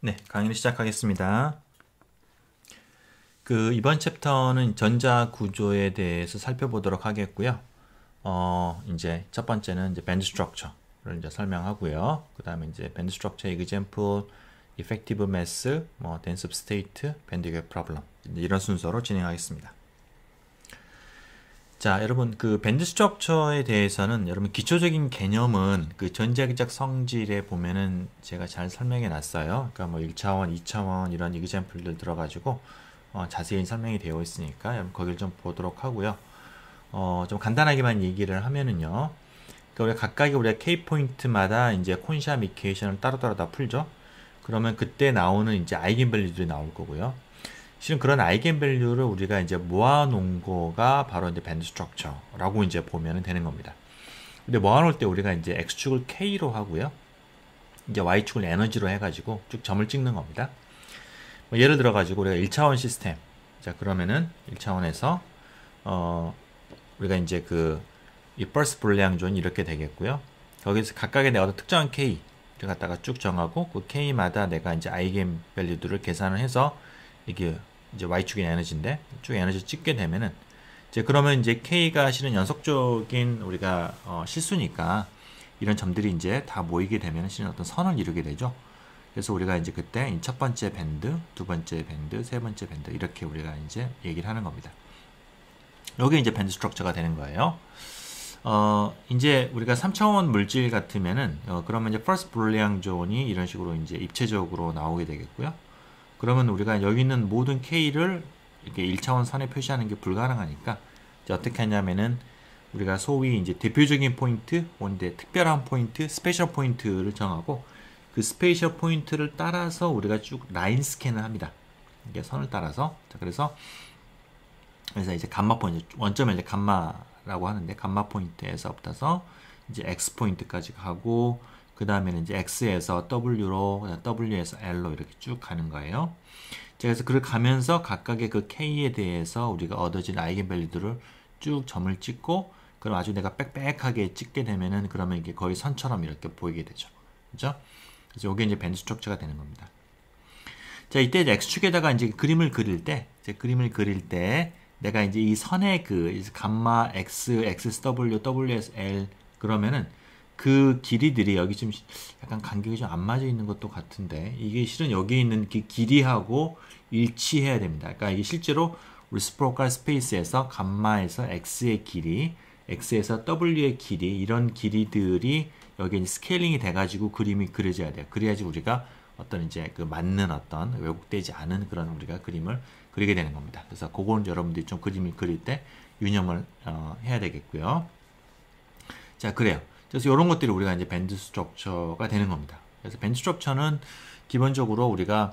네, 강의를 시작하겠습니다. 이번 챕터는 전자 구조에 대해서 살펴보도록 하겠고요. 이제 첫 번째는 이제 밴드 스트럭처를 이제 설명하고요. 그 다음에 이제 밴드 스트럭처 example, effective mass, dense state, band gap problem 이런 순서로 진행하겠습니다. 자, 여러분 밴드 스트럭처에 대해서는 여러분 기초적인 개념은 전자기적 성질에 보면은 제가 잘 설명해 놨어요. 그러니까 1차원, 2차원 이런 example들 들어가지고 자세히 설명이 되어 있으니까 여러분 거기를 좀 보도록 하고요. 좀 간단하게만 얘기를 하면은요. 그러니까 우리가 K 포인트마다 이제 콘시암 이퀘이션을 따로따로 다 풀죠. 그러면 그때 나오는 이제 아이겐 밸류들이 나올 거고요. 실은 그런 아이겐 밸류를 우리가 이제 모아놓은 거가 바로 이제 밴드 스트럭처라고 이제 보면 되는 겁니다. 근데 모아놓을 때 우리가 이제 x축을 k로 하고요. 이제 y축을 에너지로 해가지고 쭉 점을 찍는 겁니다. 예를 들어가지고 우리가 1차원 시스템. 자, 그러면은 1차원에서, 우리가 이제 이 퍼스트 불리앙 존이 이렇게 되겠고요. 거기서 각각의 내가 어떤 특정한 k를 갖다가 쭉 정하고 그 k마다 내가 이제 아이겐 밸류들을 계산을 해서 이게 이제 y축인 에너지인데 쭉 에너지 찍게 되면은 이제 그러면 이제 k가 실은 연속적인 우리가 실수니까 이런 점들이 이제 다 모이게 되면 실은 어떤 선을 이루게 되죠. 그래서 우리가 이제 그때 첫 번째 밴드, 두 번째 밴드, 세 번째 밴드 이렇게 우리가 이제 얘기를 하는 겁니다. 여기 이제 밴드 스트럭처가 되는 거예요. 이제 우리가 3차원 물질 같으면은 그러면 이제 퍼스트 불리앙 존이 이런 식으로 이제 입체적으로 나오게 되겠고요. 그러면 우리가 여기 있는 모든 K를 이렇게 1차원 선에 표시하는 게 불가능하니까 이제 어떻게 하냐면은 우리가 소위 이제 대표적인 포인트, 뭔데 특별한 포인트, 스페셜 포인트를 정하고 그 스페셜 포인트를 따라서 우리가 쭉 라인 스캔을 합니다. 이게 선을 따라서. 자, 그래서 이제 감마 포인트, 원점을 이제 감마라고 하는데 감마 포인트에서부터 이제 X 포인트까지 가고 그 다음에는 이제 X에서 W로, W에서 L로 이렇게 쭉 가는 거예요. 그래서 그걸 가면서 각각의 그 K에 대해서 우리가 얻어진 아이겐 밸류들을 쭉 점을 찍고, 그럼 아주 내가 빽빽하게 찍게 되면은 그러면 이게 거의 선처럼 이렇게 보이게 되죠. 그죠? 그래서 이게 이제 밴드 스트럭처가 되는 겁니다. 자, 이때 X축에다가 이제 그림을 그릴 때, 내가 이제 이 선의 감마 X, XW, WS, L 그러면은 그 길이들이 여기 좀 약간 간격이 좀 안 맞아 있는 것도 같은데 이게 실은 여기 있는 그 길이하고 일치해야 됩니다. 그러니까 이게 실제로 리시프로컬 스페이스에서 감마에서 x의 길이, x에서 w의 길이 이런 길이들이 여기 스케일링이 돼가지고 그림이 그려져야 돼요. 그래야지 우리가 어떤 이제 맞는 어떤 왜곡되지 않은 그런 우리가 그림을 그리게 되는 겁니다. 그래서 그거는 여러분들이 좀 그림을 그릴 때 유념을 해야 되겠고요. 자, 그래요. 그래서 이런 것들이 우리가 이제 밴드 스트럭처가 되는 겁니다. 그래서 밴드 스트럭처는 기본적으로 우리가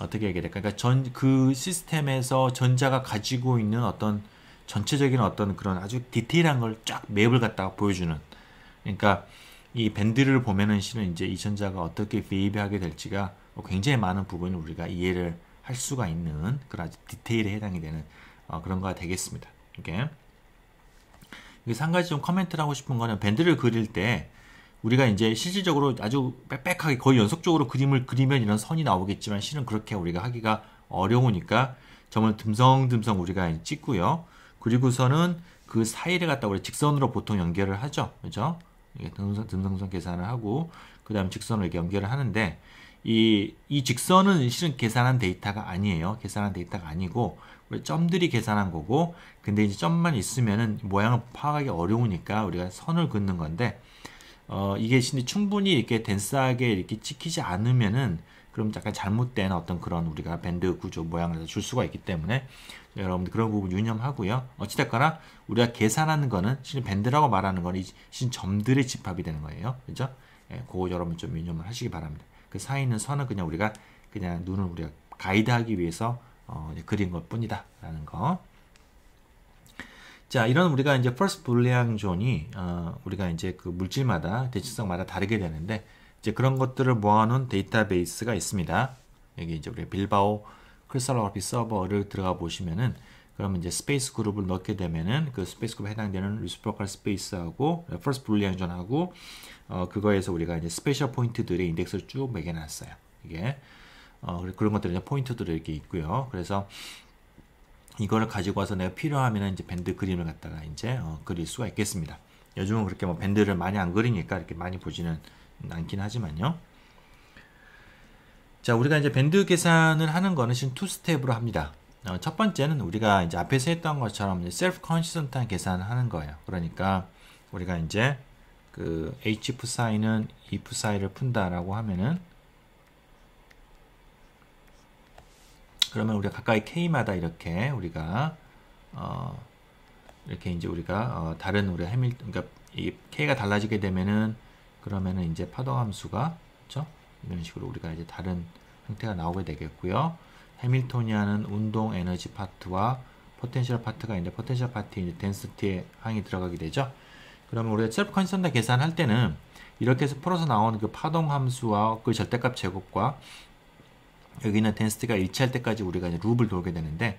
어떻게 얘기해야 될까? 그러니까 그 시스템에서 전자가 가지고 있는 어떤 전체적인 어떤 그런 아주 디테일한 걸 쫙 맵을 갖다가 보여주는. 그러니까 이 밴드를 보면은 실은 이제 이 전자가 어떻게 비입하게 될지가 굉장히 많은 부분을 우리가 이해를 할 수가 있는 그런 아주 디테일에 해당이 되는 그런 거가 되겠습니다. 이게. 여기서 한 가지 좀 코멘트를 하고 싶은 거는 밴드를 그릴 때 우리가 이제 실질적으로 아주 빽빽하게 거의 연속적으로 그림을 그리면 이런 선이 나오겠지만 실은 그렇게 우리가 하기가 어려우니까 점을 듬성듬성 우리가 찍고요. 그리고서는 그 사이를 갖다 우리 직선으로 보통 연결을 하죠. 그죠? 이게 듬성듬성 계산을 하고 그 다음 직선으로 이렇게 연결을 하는데 이 직선은 실은 계산한 데이터가 아니에요. 계산한 데이터가 아니고 우리 점들이 계산한 거고, 근데 이제 점만 있으면은 모양을 파악하기 어려우니까 우리가 선을 긋는 건데, 이게 충분히 이렇게 덴스하게 이렇게 찍히지 않으면은 그럼 약간 잘못된 어떤 그런 우리가 밴드 구조 모양을 줄 수가 있기 때문에 여러분들 그런 부분 유념하고요. 어찌됐거나 우리가 계산하는 거는 실은 밴드라고 말하는 거는 실은 점들의 집합이 되는 거예요. 그죠? 예, 그거 여러분 좀 유념을 하시기 바랍니다. 그 사이 있는 선은 그냥 우리가 눈을 우리가 가이드하기 위해서 그린 것 뿐이다 라는 거. 자, 이런 우리가 이제 퍼스트 불리앙 존이 우리가 이제 그 물질마다 대칭성마다 다르게 되는데 이제 그런 것들을 모아놓은 데이터베이스가 있습니다. 여기 이제 우리 빌바오 크리스탈로그래피 서버를 들어가 보시면은 그러면 이제 스페이스 그룹을 넣게 되면은 그 스페이스 그룹에 해당되는 리시프로컬 스페이스하고 퍼스트 불리앙 존하고 그거에서 우리가 이제 스페셜 포인트들의 인덱스를 쭉 매겨놨어요. 이게 그런 것들이 이제 포인트들이 이렇게 있고요. 그래서 이거를 가지고 와서 내가 필요하면 이제 밴드 그림을 갖다가 이제 그릴 수가 있겠습니다. 요즘은 그렇게 뭐 밴드를 많이 안 그리니까 이렇게 많이 보지는 않긴 하지만요. 자, 우리가 이제 밴드 계산을 하는 거는 지금 투 스텝으로 합니다. 첫 번째는 우리가 이제 앞에서 했던 것처럼 셀프 컨시스턴트한 계산을 하는 거예요. 그러니까 우리가 이제 그 if 사인은 if 사이를 푼다라고 하면은, 그러면 우리가 가까이 k마다 이렇게 우리가 이렇게 이제 우리가 다른 우리 그러니까 이 k가 달라지게 되면은, 그러면은 이제 파동 함수가, 그렇죠? 이런 식으로 우리가 이제 다른 형태가 나오게 되겠고요. 해밀토니안은 운동 에너지 파트와 포텐셜 파트가 있는데, 포텐셜 파트에 이제 덴시티의 항이 들어가게 되죠. 그러면 우리가 셀프 컨스턴트 계산할 때는 이렇게 해서 풀어서 나오는 그 파동 함수와 그 절대값 제곱과 여기는 덴시티가 일치할 때까지 우리가 이제 룹을 돌게 되는데,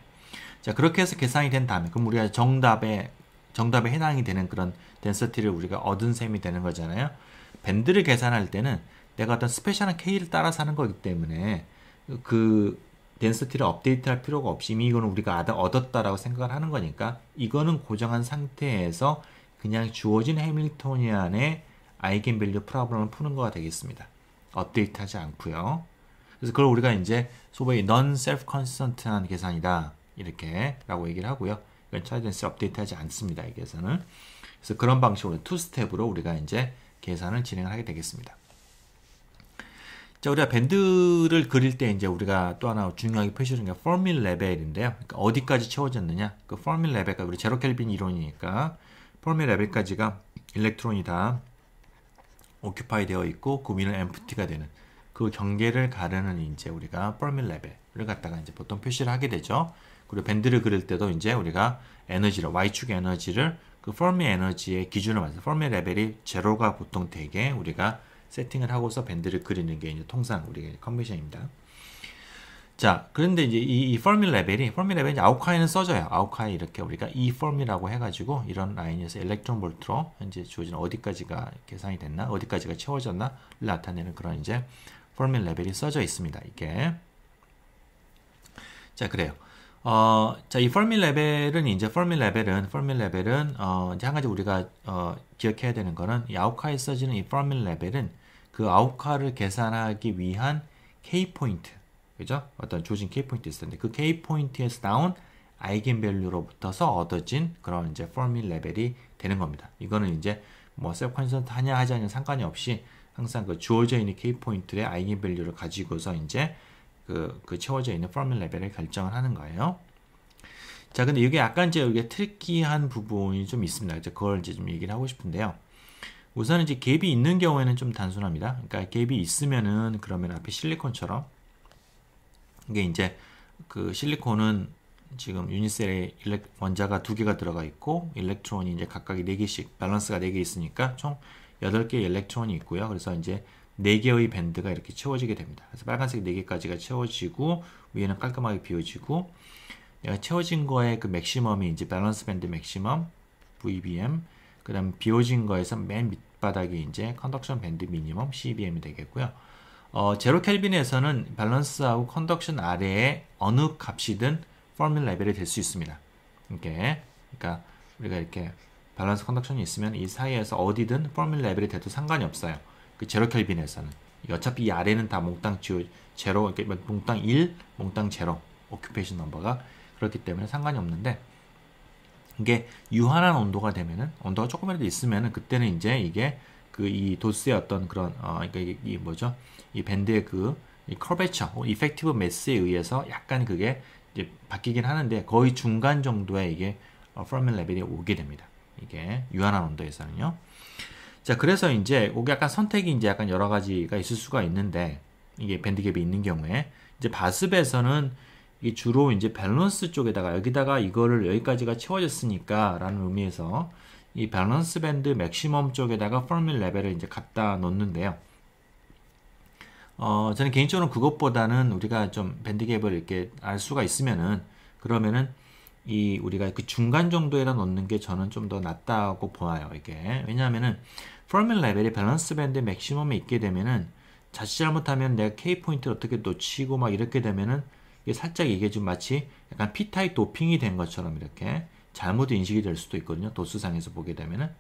자, 그렇게 해서 계산이 된 다음에 그럼 우리가 정답에 해당이 되는 그런 덴시티를 우리가 얻은 셈이 되는 거잖아요. 밴드를 계산할 때는 내가 어떤 스페셜한 K를 따라서 하는 거기 때문에 그 덴시티를 업데이트할 필요가 없이 이미 이거는 우리가 얻었다라고 생각을 하는 거니까, 이거는 고정한 상태에서 그냥 주어진 해밀토니안의 아이겐밸류 프로블럼을 푸는 거가 되겠습니다. 업데이트 하지 않고요. 그래서 그걸 우리가 이제 소위 non-self-consistent한 계산이다, 이렇게 라고 얘기를 하고요. 이건 차이den스 업데이트 하지 않습니다, 이 계산은. 그래서 그런 방식으로 투 스텝으로 우리가 이제 계산을 진행을 하게 되겠습니다. 자, 우리가 밴드를 그릴 때 이제 우리가 또 하나 중요하게 표시하는 게 포밀 레벨인데요. 그러니까 어디까지 채워졌느냐? 그 포밀 레벨까지, 우리 제로 켈빈 이론이니까 포밀 레벨까지가 일렉트론이 다 오큐파이 되어 있고 그 위는 엠프티가 되는 그 경계를 가르는 이제 우리가 포밀 레벨을 갖다가 이제 보통 표시를 하게 되죠. 그리고 밴드를 그릴 때도 이제 우리가 에너지를, Y축 에너지를 그 포밀 에너지의 기준으로 맞춰서 포밀 레벨이 제로가 보통 되게 우리가 세팅을 하고서 밴드를 그리는 게 이제 통상 우리의 컨벤션입니다. 자, 그런데 이제 이 포밀 레벨이 이제 아웃카이는 써져요. 아웃카이 이렇게 우리가 이 폼이라고 해가지고 이런 라인에서 일렉트론 볼트로 현재 주어진 어디까지가 계산이 됐나, 어디까지가 채워졌나를 나타내는 그런 이제 포밀 레벨이 써져 있습니다. 이게. 자, 그래요. 자, 이 포밀 레벨은 이제 이제 한 가지 우리가 기억해야 되는 거는, 이 아웃카에 써지는 이 포밀 레벨은 그 아웃카를 계산하기 위한 K 포인트, 그죠? 어떤 주어진 K 포인트 있을 텐데 그 K 포인트에서 나온 아이겐밸류로부터서 얻어진 그런 이제 포밀 레벨이 되는 겁니다. 이거는 이제 뭐 셀프 컨스턴트 하냐 하지 않냐 상관이 없이 항상 그 주어져 있는 K 포인트의 아이겐밸류를 가지고서 이제 그 채워져 있는 포밀 레벨을 결정을 하는 거예요. 자, 근데 이게 약간 이제 이게 트리키한 부분이 좀 있습니다. 이제 그걸 이제 좀 얘기를 하고 싶은데요. 우선 이제 갭이 있는 경우에는 좀 단순합니다. 그러니까 갭이 있으면은 그러면 앞에 실리콘처럼 이게 이제 그 실리콘은 지금 유니셀에 원자가 2개가 들어가 있고 일렉트론이 이제 각각이 4개씩 밸런스가 4개 있으니까 총 8개의 일렉트론이 있고요. 그래서 이제 4개의 밴드가 이렇게 채워지게 됩니다. 그래서 빨간색 4개까지가 채워지고 위에는 깔끔하게 비워지고, 내가 채워진 거에 그 맥시멈이 이제 밸런스 밴드 맥시멈 VBM, 그 다음 비워진 거에서 맨 밑바닥이 이제 컨덕션 밴드 미니멈 CBM이 되겠고요. 제로 켈빈에서는 밸런스하고 컨덕션 아래에 어느 값이든 포밀 레벨이 될 수 있습니다. 이렇게, 그러니까 우리가 이렇게 밸런스 컨덕션이 있으면 이 사이에서 어디든 포밀 레벨이 돼도 상관이 없어요. 그 제로 켈빈에서는 어차피 이 아래는 다 몽땅 제로, 그러니까 몽땅 1, 몽땅 제로 오큐페이션 넘버가 그렇기 때문에 상관이 없는데, 이게 유한한 온도가 되면은, 온도가 조금이라도 있으면은 그때는 이제 이게 그 이 도스의 어떤 그런 그러니까 이 뭐죠? 이 밴드의 이 커베처, 이펙티브 매스에 의해서 약간 그게 이제 바뀌긴 하는데 거의 중간 정도에 이게 포밀 레벨이 오게 됩니다. 이게 유한한 온도에서는요. 자, 그래서 이제 이게 약간 선택이 이제 약간 여러 가지가 있을 수가 있는데, 이게 밴드 갭이 있는 경우에 이제 바습에서는 이게 주로 이제 밸런스 쪽에다가 여기다가 이거를 여기까지가 채워졌으니까 라는 의미에서 이 밸런스 밴드 맥시멈 쪽에다가 포밀 레벨을 이제 갖다 놓는데요. 저는 개인적으로 그것보다는 우리가 좀 밴드 갭을 이렇게 알 수가 있으면은, 그러면은 이 우리가 그 중간 정도에다 놓는 게 저는 좀 더 낫다고 보아요. 이게 왜냐하면은 포밀 레벨이 밸런스 밴드 맥시멈에 있게 되면은 자칫 잘못하면 내가 K 포인트를 어떻게 놓치고 막 이렇게 되면은 이게 살짝 이게 좀 마치 약간 P타입 도핑이 된 것처럼 이렇게 잘못 인식이 될 수도 있거든요. 도수상에서 보게 되면은.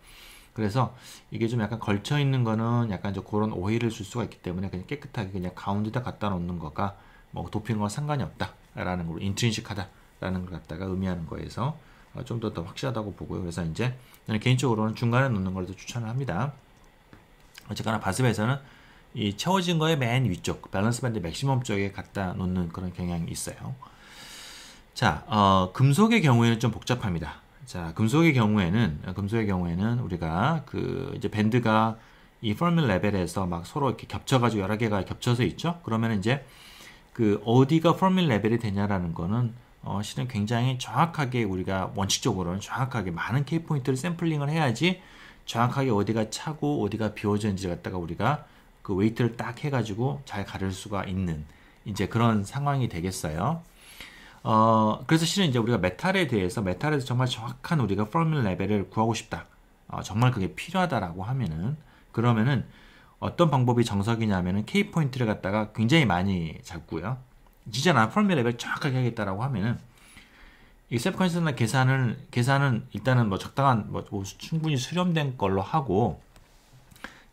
그래서 이게 좀 약간 걸쳐 있는 거는 약간 좀 그런 오해를 줄 수가 있기 때문에 그냥 깨끗하게 그냥 가운데다 갖다 놓는 거가 뭐 도핑과 상관이 없다라는 걸로 인트린식하다라는 걸 갖다가 의미하는 거에서 좀 더 확실하다고 보고요. 그래서 이제 저는 개인적으로는 중간에 놓는 걸 더 추천을 합니다. 어쨌거나 바스에서는 이 채워진 거의 맨 위쪽 밸런스 밴드 맥시멈 쪽에 갖다 놓는 그런 경향이 있어요. 자, 금속의 경우에는 좀 복잡합니다. 자, 금속의 경우에는 우리가 그 이제 밴드가 이 포뮬 레벨에서 막 서로 이렇게 겹쳐가지고 여러 개가 겹쳐서 있죠. 그러면 이제 그 어디가 포뮬 레벨이 되냐라는 거는 실은 굉장히 정확하게 우리가 원칙적으로는 정확하게 많은 K 포인트를 샘플링을 해야지 정확하게 어디가 차고 어디가 비워졌는지 갖다가 우리가 그 웨이트를 딱 해가지고 잘 가릴 수가 있는 이제 그런 상황이 되겠어요. 그래서 실은 이제 우리가 메탈에서 정말 정확한 우리가 포뮬 레벨을 구하고 싶다. 정말 그게 필요하다라고 하면은, 그러면은 어떤 방법이 정석이냐면은 K 포인트를 갖다가 굉장히 많이 잡고요. 진짜 나 포뮬 레벨 정확하게 하겠다라고 하면은, 이 셀프 컨스턴트 계산은 일단은 뭐 적당한, 뭐 충분히 수렴된 걸로 하고,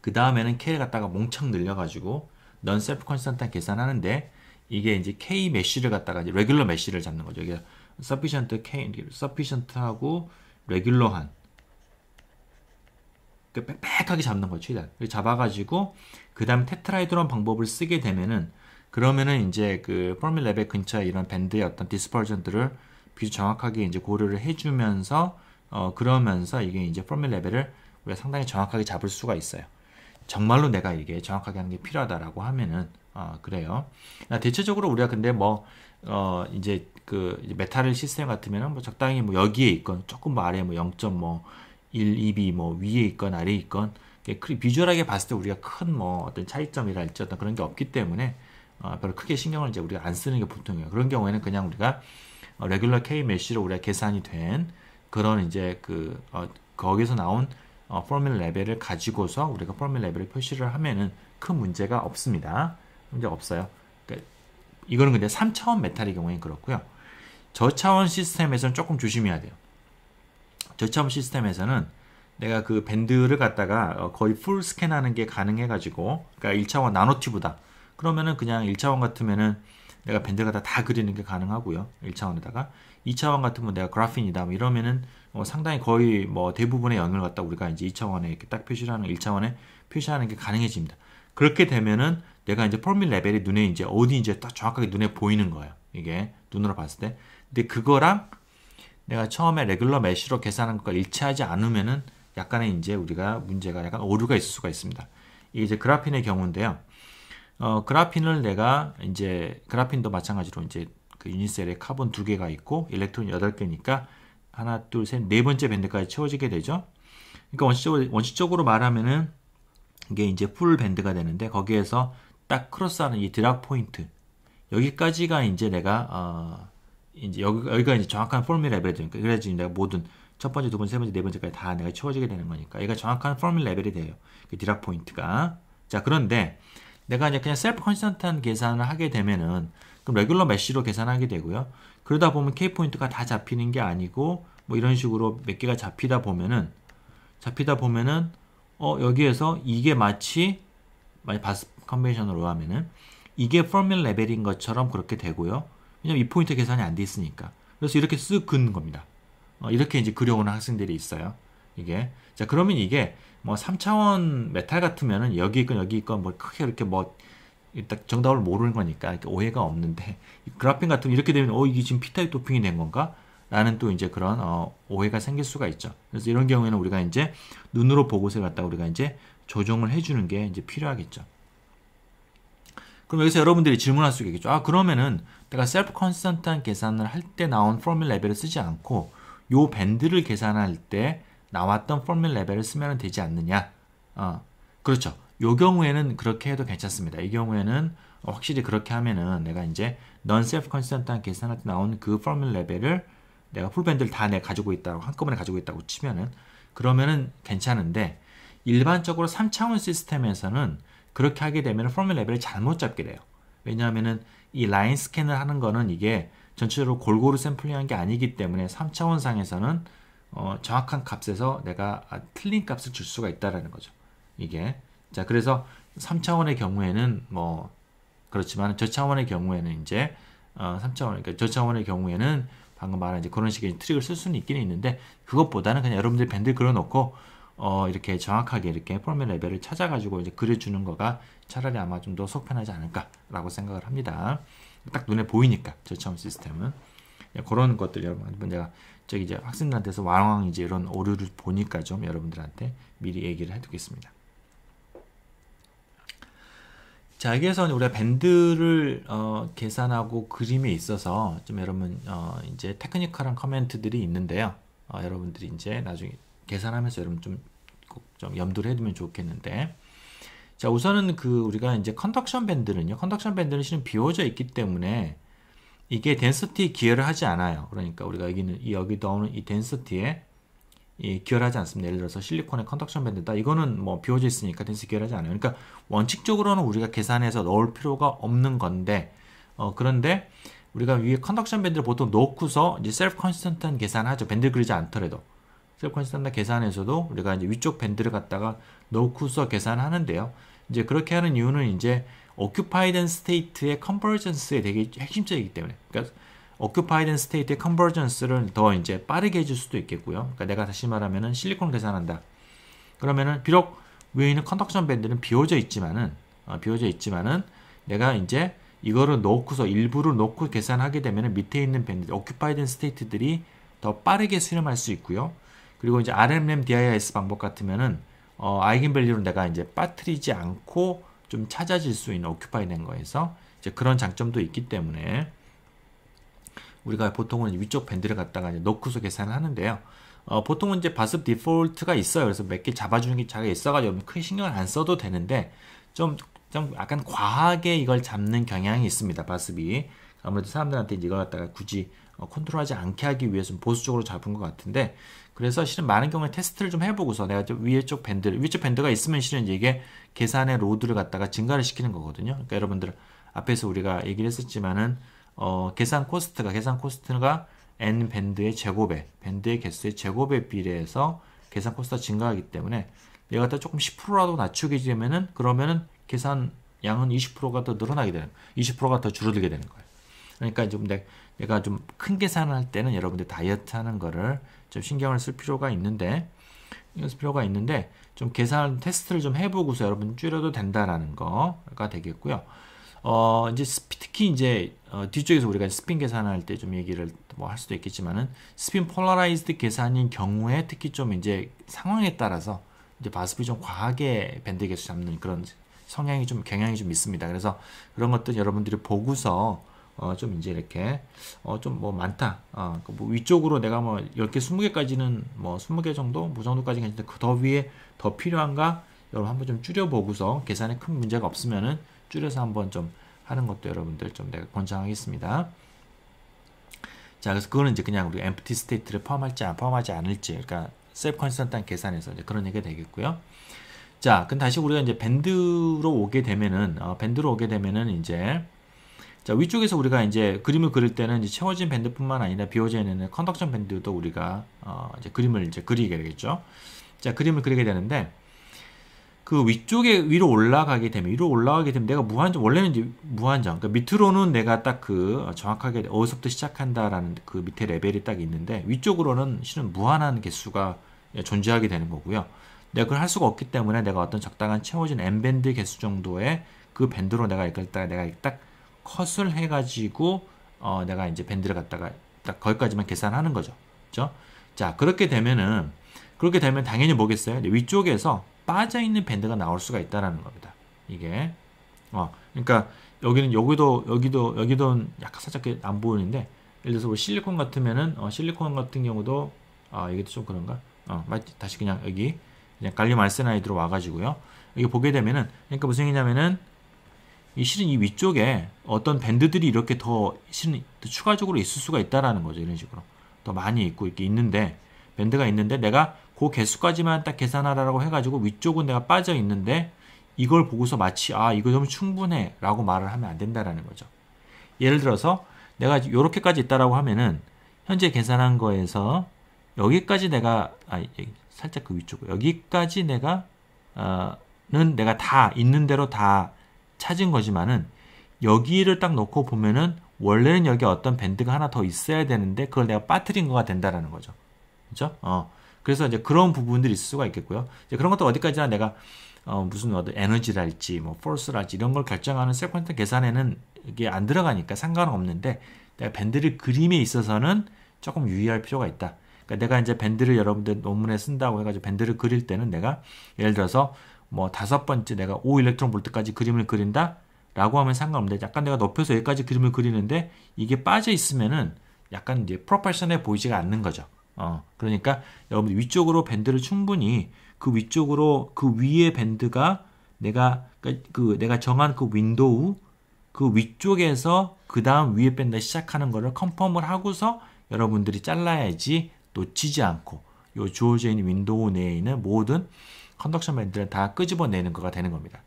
그 다음에는 K를 갖다가 몽창 늘려가지고, 넌 셀프 컨스턴트 계산하는데, 이게 이제 K 메쉬를 갖다가 이제 레귤러 메쉬를 잡는 거죠. 이게 sufficient K, sufficient하고 레귤러한 빽빽하게 잡는 거죠. 최대한 잡아가지고 그 다음에 테트라이드론 방법을 쓰게 되면은 그러면은 이제 그 포뮬 레벨 근처에 이런 밴드의 어떤 디스퍼전들을 비교 정확하게 이제 고려를 해주면서 그러면서 이게 이제 포뮬 레벨을 우리가 상당히 정확하게 잡을 수가 있어요. 정말로 내가 이게 정확하게 하는 게 필요하다라고 하면은 그래요. 대체적으로 우리가 근데 뭐 이제 그 이제 메탈 시스템 같으면은 뭐 적당히 뭐 여기에 있건 조금 뭐 아래 뭐 0.1, 2B 뭐 위에 있건 아래에 있건 비주얼하게 봤을 때 우리가 큰 뭐 어떤 차이점이랄지 어떤 그런 게 없기 때문에 별로 크게 신경을 이제 우리가 안 쓰는 게 보통이에요. 그런 경우에는 그냥 우리가 레귤러 K 메쉬로 우리가 계산이 된 그런 이제 그 거기서 나온 포뮬 레벨을 가지고서 우리가 포뮬 레벨을 표시를 하면은 큰 문제가 없습니다. 문제 없어요. 그러니까 이거는 근데 3차원 메탈의 경우에는 그렇고요. 저차원 시스템에서는 조금 조심해야 돼요. 저차원 시스템에서는 내가 그 밴드를 갖다가 거의 풀 스캔하는 게 가능해가지고, 그러니까 1차원 나노튜브다. 그러면은 그냥 1차원 같으면은 내가 밴드 갖다 다 그리는 게 가능하고요. 1차원에다가 2차원 같으면 내가 그래핀이다. 뭐 이러면은 상당히 거의 뭐 대부분의 영역을 갖다 우리가 이제 2차원에 이렇게 딱 표시를 하는 1차원에 표시하는 게 가능해집니다. 그렇게 되면은 내가 이제 포뮬 레벨이 눈에 이제 어디 이제 딱 정확하게 눈에 보이는 거예요. 이게 눈으로 봤을 때. 근데 그거랑 내가 처음에 레귤러 메쉬로 계산한 것과 일치하지 않으면은 약간의 이제 우리가 문제가 약간 오류가 있을 수가 있습니다. 이게 이제 그래핀의 경우인데요. 그래핀을 내가 이제 그래핀도 마찬가지로 이제 그 유니셀에 카본 2개가 있고 일렉트론 8개니까 하나, 둘, 셋, 네 번째 밴드까지 채워지게 되죠. 그러니까 원칙적으로 말하면은 이게 이제 풀 밴드가 되는데 거기에서 딱 크로스하는 이 드락 포인트 여기까지가 이제 내가 이제 여기가 이제 정확한 포뮬 레벨이 되니까 그래야지 내가 모든 첫 번째, 두 번째, 세 번째, 네 번째까지 다 내가 채워지게 되는 거니까 얘가 정확한 포뮬 레벨이 돼요. 그 드락 포인트가. 자, 그런데 내가 이제 그냥 셀프 컨스턴트한 계산을 하게 되면은 그럼 레귤러 메쉬로 계산하게 되고요. 그러다 보면 K 포인트가 다 잡히는 게 아니고 뭐 이런 식으로 몇 개가 잡히다 보면은 여기에서 이게 마치 바스 컨벤션으로 하면은 이게 포뮬 레벨인 것처럼 그렇게 되고요. 왜냐면 이 포인트 계산이 안 돼 있으니까. 그래서 이렇게 쓱 긋는 겁니다. 이렇게 이제 그려오는 학생들이 있어요. 이게. 자, 그러면 이게 뭐 3차원 메탈 같으면은 여기 있건 뭐 크게 이렇게 뭐 딱 정답을 모르는 거니까 이렇게 오해가 없는데 그래핀 같으면 이렇게 되면 이게 지금 P타입 도핑이 된 건가? 라는 또 이제 그런 오해가 생길 수가 있죠. 그래서 이런 경우에는 우리가 이제 눈으로 보고서 갖다가 우리가 이제 조정을 해주는 게 이제 필요하겠죠. 그럼 여기서 여러분들이 질문할 수 있겠죠. 그러면은 내가 셀프 컨스턴트한 계산을 할 때 나온 포뮬 레벨을 쓰지 않고 요 밴드를 계산할 때 나왔던 포뮬 레벨을 쓰면 되지 않느냐? 그렇죠. 요 경우에는 그렇게 해도 괜찮습니다. 이 경우에는 확실히 그렇게 하면은 내가 이제 non self constant한 계산할 때 나온 그 포뮬 레벨을 내가 풀밴드를 다 내가 가지고 있다고 한꺼번에 가지고 있다고 치면은 그러면은 괜찮은데 일반적으로 3차원 시스템에서는 그렇게 하게 되면 포멀 레벨을 잘못 잡게 돼요. 왜냐하면은 이 라인 스캔을 하는 거는 이게 전체적으로 골고루 샘플링한 게 아니기 때문에 3차원상에서는 정확한 값에서 내가 틀린 값을 줄 수가 있다라는 거죠. 이게. 자, 그래서 3차원의 경우에는 뭐 그렇지만 저차원의 경우에는 이제 3차원, 그러니까 저차원의 경우에는 방금 말한 이제 그런 식의 트릭을 쓸 수는 있긴 있는데, 그것보다는 그냥 여러분들이 밴드 그려놓고 이렇게 정확하게 이렇게 포멀 레벨을 찾아가지고 이제 그려주는 거가 차라리 아마 좀 더 속편하지 않을까라고 생각을 합니다. 딱 눈에 보이니까 저차원 시스템은 그런 것들 여러분 한번 제가 저기 이제 학생들한테서 왕왕 이제 이런 오류를 보니까 좀 여러분들한테 미리 얘기를 해두겠습니다. 자, 여기에서 우리가 밴드를 계산하고 그림에 있어서 좀 여러분 이제 테크니컬한 커멘트들이 있는데요. 여러분들이 이제 나중에 계산하면서 여러분 좀 꼭 좀 염두를 해두면 좋겠는데, 자, 우선은 우리가 이제 컨덕션 밴드는요, 컨덕션 밴드는 실은 비워져 있기 때문에 이게 덴시티 기여를 하지 않아요. 그러니까 우리가 여기 나오는 이 덴시티에 기여를 하지 않습니다. 예를 들어서 실리콘의 컨덕션 밴드다. 이거는 뭐 비워져 있으니까 덴시티 기여를 하지 않아요. 그러니까 원칙적으로는 우리가 계산해서 넣을 필요가 없는 건데, 그런데 우리가 위에 컨덕션 밴드를 보통 넣고서 이제 셀프 컨스턴트한 계산하죠. 밴드 그리지 않더라도. 셀프 컨스턴트 계산에서도 우리가 이제 위쪽 밴드를 갖다가 넣고서 계산하는데요. 이제 그렇게 하는 이유는 이제 occupied state의 convergence에 되게 핵심적이기 때문에. 그러니까 occupied state의 convergence를 더 이제 빠르게 해줄 수도 있겠고요. 그러니까 내가 다시 말하면은 실리콘 계산한다. 그러면은 비록 위에 있는 컨덕션 밴드는 비워져 있지만은 내가 이제 이거를 넣고서 일부를 넣고 계산하게 되면은 밑에 있는 밴드, occupied state들이 더 빠르게 수렴할 수 있고요. 그리고 이제 RMM DIS 방법 같으면은 아이겐밸류를 내가 이제 빠뜨리지 않고 좀 찾아질 수 있는 오큐파이 된 거에서 이제 그런 장점도 있기 때문에 우리가 보통은 위쪽 밴드를 갖다가 이제 넣고서 계산을 하는데요. 보통은 이제 바습 디폴트가 있어요. 그래서 몇 개 잡아주는 게 자기가 있어가지고 크게 신경을 안 써도 되는데 좀 약간 과하게 이걸 잡는 경향이 있습니다. 바습이. 아무래도 사람들한테 이걸 갖다가 굳이 컨트롤하지 않게 하기 위해서 보수적으로 잡은 것 같은데, 그래서 실은 많은 경우에 테스트를 좀 해보고서 내가 위쪽 밴드가 있으면 실은 이게 계산의 로드를 갖다가 증가를 시키는 거거든요. 그러니까 여러분들 앞에서 우리가 얘기를 했었지만은 계산 코스트가 n 밴드의 제곱에 밴드의 개수의 제곱에 비례해서 계산 코스트가 증가하기 때문에 얘가 갖다 조금 10%라도 낮추게 되면은 그러면은 계산 양은 20%가 더 늘어나게 되는, 20%가 더 줄어들게 되는 거예요. 그러니까 좀 내가 좀 큰 계산을 할 때는 여러분들 다이어트 하는 거를 좀 신경을 쓸 필요가 있는데 좀 계산 테스트를 좀 해보고서 여러분 줄여도 된다라는 거가 되겠고요. 이제 특히 이제 뒤쪽에서 우리가 스핀 계산할 때 좀 얘기를 뭐 할 수도 있겠지만은 스핀 폴라라이즈드 계산인 경우에 특히 좀 이제 상황에 따라서 이제 바습이 좀 과하게 밴드 개수 잡는 그런 경향이 좀 있습니다. 그래서 그런 것들 여러분들이 보고서 좀 이제 이렇게 좀 뭐 많다. 뭐 위쪽으로 내가 뭐 10개, 20개까지는 뭐 20개 정도, 뭐 정도까지 괜찮은데 그 더 위에 더 필요한가? 여러분 한번 좀 줄여보고서 계산에 큰 문제가 없으면은 줄여서 한번 좀 하는 것도 여러분들 좀 내가 권장하겠습니다. 자, 그래서 그거는 이제 그냥 우리 empty state를 포함하지 않을지, 그러니까 셀프 컨스턴트한 계산에서 이제 그런 얘기가 되겠고요. 자, 그럼 다시 우리가 이제 밴드로 오게 되면은 이제 자, 위쪽에서 우리가 이제 그림을 그릴 때는 이제 채워진 밴드뿐만 아니라 비워져 있는 컨덕션 밴드도 우리가 이제 그림을 이제 그리게 되겠죠. 자, 그림을 그리게 되는데 그 위로 올라가게 되면 내가 원래는 이제 무한정, 그러니까 밑으로는 내가 딱 정확하게 어디서부터 시작한다라는 그 밑에 레벨이 딱 있는데 위쪽으로는 실은 무한한 개수가 존재하게 되는 거고요. 내가 그걸 할 수가 없기 때문에 내가 어떤 적당한 채워진 n밴드 개수 정도의 그 밴드로 내가 딱 컷을 해가지고 내가 이제 밴드를 갖다가 딱 거기까지만 계산하는 거죠. 그죠? 자, 그렇게 되면 당연히 뭐겠어요? 위쪽에서 빠져있는 밴드가 나올 수가 있다라는 겁니다. 이게 그러니까 여기도 약간 살짝 안 보이는데, 예를 들어서 실리콘 같으면은 실리콘 같은 경우도 이게 좀 그런가? 다시 그냥 여기 그냥 갈륨 알세나이드로 와가지고요. 여기 보게 되면은, 그러니까 무슨 얘기냐면은 실은 이 위쪽에 어떤 밴드들이 이렇게 실은 더 추가적으로 있을 수가 있다라는 거죠. 이런 식으로 더 많이 이렇게 있는데, 밴드가 있는데 내가 그 개수까지만 딱 계산하라고 해가지고 위쪽은 내가 빠져 있는데 이걸 보고서 마치 이거 좀 충분해 라고 말을 하면 안 된다라는 거죠. 예를 들어서 내가 이렇게까지 있다라고 하면은 현재 계산한 거에서 여기까지 내가 살짝 그 위쪽 여기까지 내가 내가 다 있는 대로 다 찾은 거지만은 여기를 딱 놓고 보면은 원래는 여기 어떤 밴드가 하나 더 있어야 되는데 그걸 내가 빠뜨린 거가 된다라는 거죠. 그죠? 그래서 이제 그런 부분들이 있을 수가 있겠고요. 이제 그런 것도 어디까지나 내가 무슨 에너지랄지 뭐 포스랄지 이런 걸 결정하는 세퀀스 계산에는 이게 안 들어가니까 상관은 없는데 내가 밴드를 그림에 있어서는 조금 유의할 필요가 있다. 그러니까 내가 이제 밴드를 여러분들 논문에 쓴다고 해가지고 밴드를 그릴 때는 내가 예를 들어서 뭐 5번째 내가 5 일렉트론 볼트까지 그림을 그린다 라고 하면 상관없는데 약간 내가 높여서 여기까지 그림을 그리는데 이게 빠져 있으면은 약간 이제 프로포셔널해 보이지가 않는 거죠. 그러니까 여러분들 위쪽으로 밴드를 충분히 그 위쪽으로 그 위에 밴드가 내가 정한 그 윈도우 그 위쪽에서 그 다음 위에 밴드 시작하는 거를 컨펌을 하고서 여러분들이 잘라야지 놓치지 않고 요 주어져 있는 윈도우 내에 있는 모든 컨덕션 밴드를 다 끄집어내는 거가 되는 겁니다.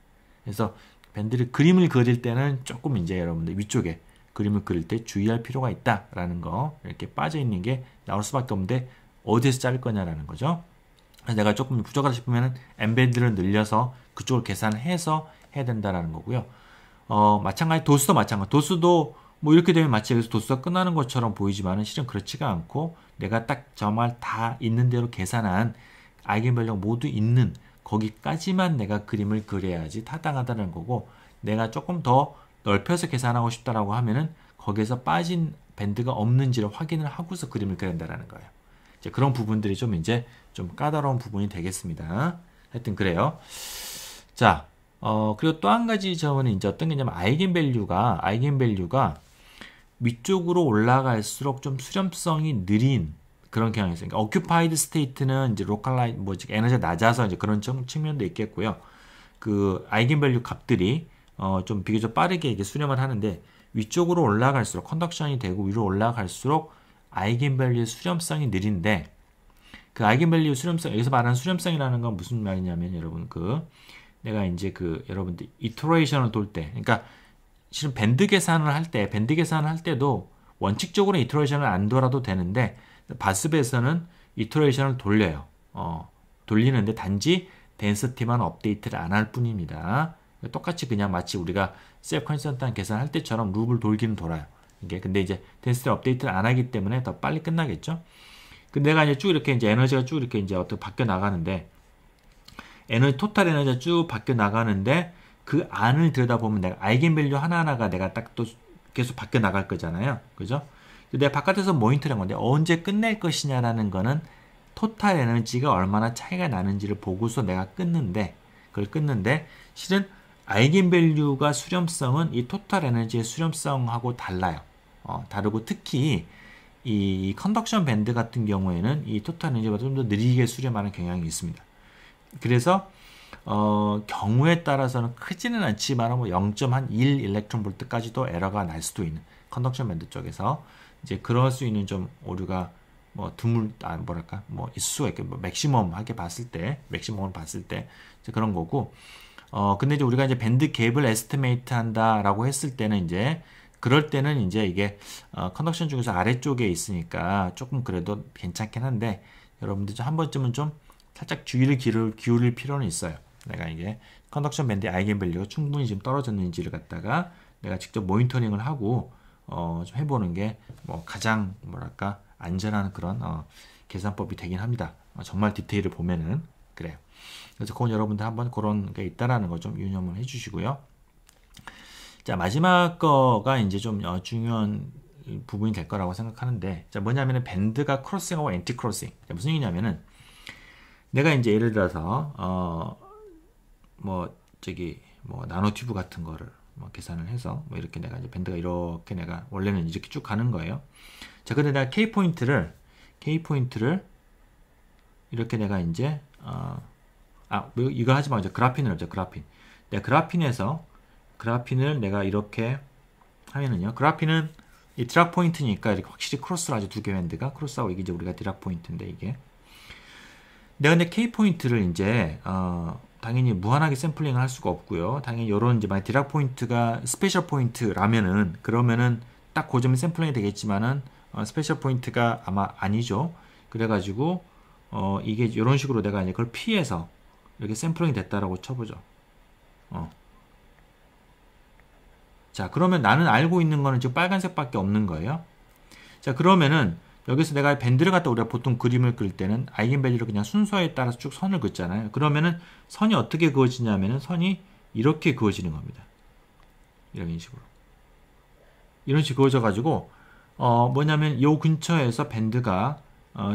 그래서 밴드를 그림을 그릴 때는 조금 이제 여러분들 위쪽에 그림을 그릴 때 주의할 필요가 있다라는 거 이렇게 빠져 있는 게 나올 수밖에 없는데 어디에서 자를 거냐라는 거죠. 그래서 내가 조금 부족하다 싶으면 엠밴드를 늘려서 그쪽을 계산해서 해야 된다라는 거고요. 마찬가지 도수도 마찬가지. 도수도 뭐 이렇게 되면 마치 여기서 도수가 끝나는 것처럼 보이지만은 실은 그렇지가 않고 내가 딱 정말 다 있는 대로 계산한 아이겐밸류가 모두 있는 거기까지만 내가 그림을 그려야지 타당하다는 거고 내가 조금 더 넓혀서 계산하고 싶다라고 하면은 거기에서 빠진 밴드가 없는지를 확인을 하고서 그림을 그린다라는 거예요. 이제 그런 부분들이 좀 이제 좀 까다로운 부분이 되겠습니다. 하여튼 그래요. 자, 그리고 또 한 가지 점은 이제 어떤 게 있냐면 아이겐밸류가 위쪽으로 올라갈수록 좀 수렴성이 느린 그런 경향이 있어요. 그러니까 occupied state는 이제 localize 에너지가 낮아서 이제 그런 측면도 있겠고요. 그 아이겐밸류 값들이 좀 비교적 빠르게 이게 수렴을 하는데 위쪽으로 올라갈수록 컨덕션이 되고 위로 올라갈수록 아이겐밸류의 수렴성이 느린데 그 아이겐밸류 수렴성 여기서 말하는 수렴성이라는 건 무슨 말이냐면 여러분 내가 이제 여러분들 이터레이션을 돌 때 그러니까 실은 밴드 계산을 할 때도 원칙적으로 이터레이션을 안 돌아도 되는데 바스베에서는 이터레이션을 돌려요. 돌리는데 단지 덴시티만 업데이트를 안 할 뿐입니다. 똑같이 그냥 마치 우리가 셀프 컨스턴트 계산할 때처럼 룹을 돌기는 돌아요. 이게 근데 이제 덴시티 업데이트를 안 하기 때문에 더 빨리 끝나겠죠. 근데 내가 이제 쭉 이렇게 이제 에너지가 쭉 이렇게 이제 어떻게 바뀌어 나가는데 토탈 에너지가 쭉 바뀌어 나가는데 그 안을 들여다보면 내가 아이겐밸류 하나하나가 내가 딱 또 계속 바뀌어 나갈 거잖아요. 그죠? 내가 바깥에서 모니터링한 건데 언제 끝낼 것이냐라는 거는 토탈 에너지가 얼마나 차이가 나는지를 보고서 내가 그걸 끊는데 실은 아이겐밸류가 수렴성은 이 토탈 에너지의 수렴성하고 달라요. 다르고 특히 이 컨덕션 밴드 같은 경우에는 이 토탈 에너지보다 좀 더 느리게 수렴하는 경향이 있습니다. 그래서 경우에 따라서는 크지는 않지만 뭐 0.1 일렉트론 볼트까지도 에러가 날 수도 있는 컨덕션 밴드 쪽에서 이제 그럴 수 있는 좀 오류가 뭐 있을 수가 있고 맥시멈하게 봤을 때 맥시멈을 봤을 때 이제 그런 거고 근데 이제 우리가 이제 밴드 갭을 에스티메이트 한다라고 했을 때는 이제 그럴 때는 이제 이게 컨덕션 중에서 아래쪽에 있으니까 조금 그래도 괜찮긴 한데 여러분들 좀 한 번쯤은 좀 살짝 주의를 기울일 필요는 있어요. 내가 이게 컨덕션 밴드의 아이겐밸류가 충분히 지금 떨어졌는지를 갖다가 내가 직접 모니터링을 하고 좀 해보는 게 뭐 가장 안전한 그런 계산법이 되긴 합니다. 정말 디테일을 보면은 그래요. 그래서 그건 여러분들 한번 그런 게 있다라는 거 좀 유념을 해주시고요. 자, 마지막 거가 이제 좀 중요한 부분이 될 거라고 생각하는데, 자, 뭐냐면은 밴드가 크로싱하고 앤티 크로싱. 무슨 얘기냐면은 내가 이제 예를 들어서 나노 튜브 같은 거를 계산을 해서 이렇게 내가 이제 밴드가 이렇게 내가 원래는 이렇게 쭉 가는 거예요. 자, 근데 내가 K 포인트를 이렇게 내가 이제 이거 하지 말고 그래핀을 하죠. 그래핀. 내가 그래핀을 내가 이렇게 하면은요. 그래핀은 이 드락 포인트니까 이렇게 확실히 크로스를 하죠. 두 개 밴드가 크로스하고 이게 우리가 드락 포인트인데 이게. 내가 근데 K 포인트를 이제 당연히 무한하게 샘플링을 할 수가 없고요. 당연히 요런 이제 만약 디락 포인트가 스페셜 포인트라면은 그러면은 딱 그 점이 샘플링이 되겠지만은 스페셜 포인트가 아마 아니죠. 그래가지고 이게 이런 식으로 내가 이제 그걸 피해서 이렇게 샘플링이 됐다라고 쳐보죠. 자, 그러면 나는 알고 있는 거는 지금 빨간색밖에 없는 거예요. 자, 그러면은 여기서 내가 밴드를 갖다 우리가 보통 그림을 그릴 때는 아이겐밸류를 그냥 순서에 따라서 쭉 선을 긋잖아요. 그러면은 선이 어떻게 그어지냐면은 선이 이렇게 그어지는 겁니다. 이런 식으로. 이런 식으로 그어져 가지고 뭐냐면 요 근처에서 밴드가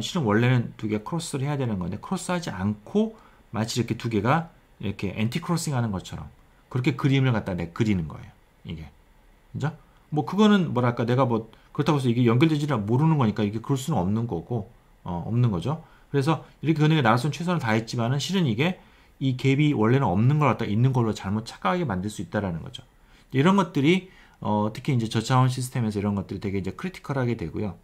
실은 원래는 두 개 크로스를 해야 되는 건데 크로스하지 않고 마치 이렇게 두 개가 이렇게 엔티 크로싱 하는 것처럼 그렇게 그림을 갖다 내 그리는 거예요. 이게. 그죠? 뭐 그거는 뭐랄까 내가 뭐 그렇다고 해서 이게 연결되지를 모르는 거니까 이게 그럴 수는 없는 거고 없는 거죠. 그래서 이렇게 그는 게 나로서는 최선을 다했지만은 실은 이게 이 갭이 원래는 없는 걸 갖다 있는 걸로 잘못 착각하게 만들 수 있다라는 거죠. 이런 것들이 특히 이제 저차원 시스템에서 이런 것들이 되게 이제 크리티컬하게 되고요.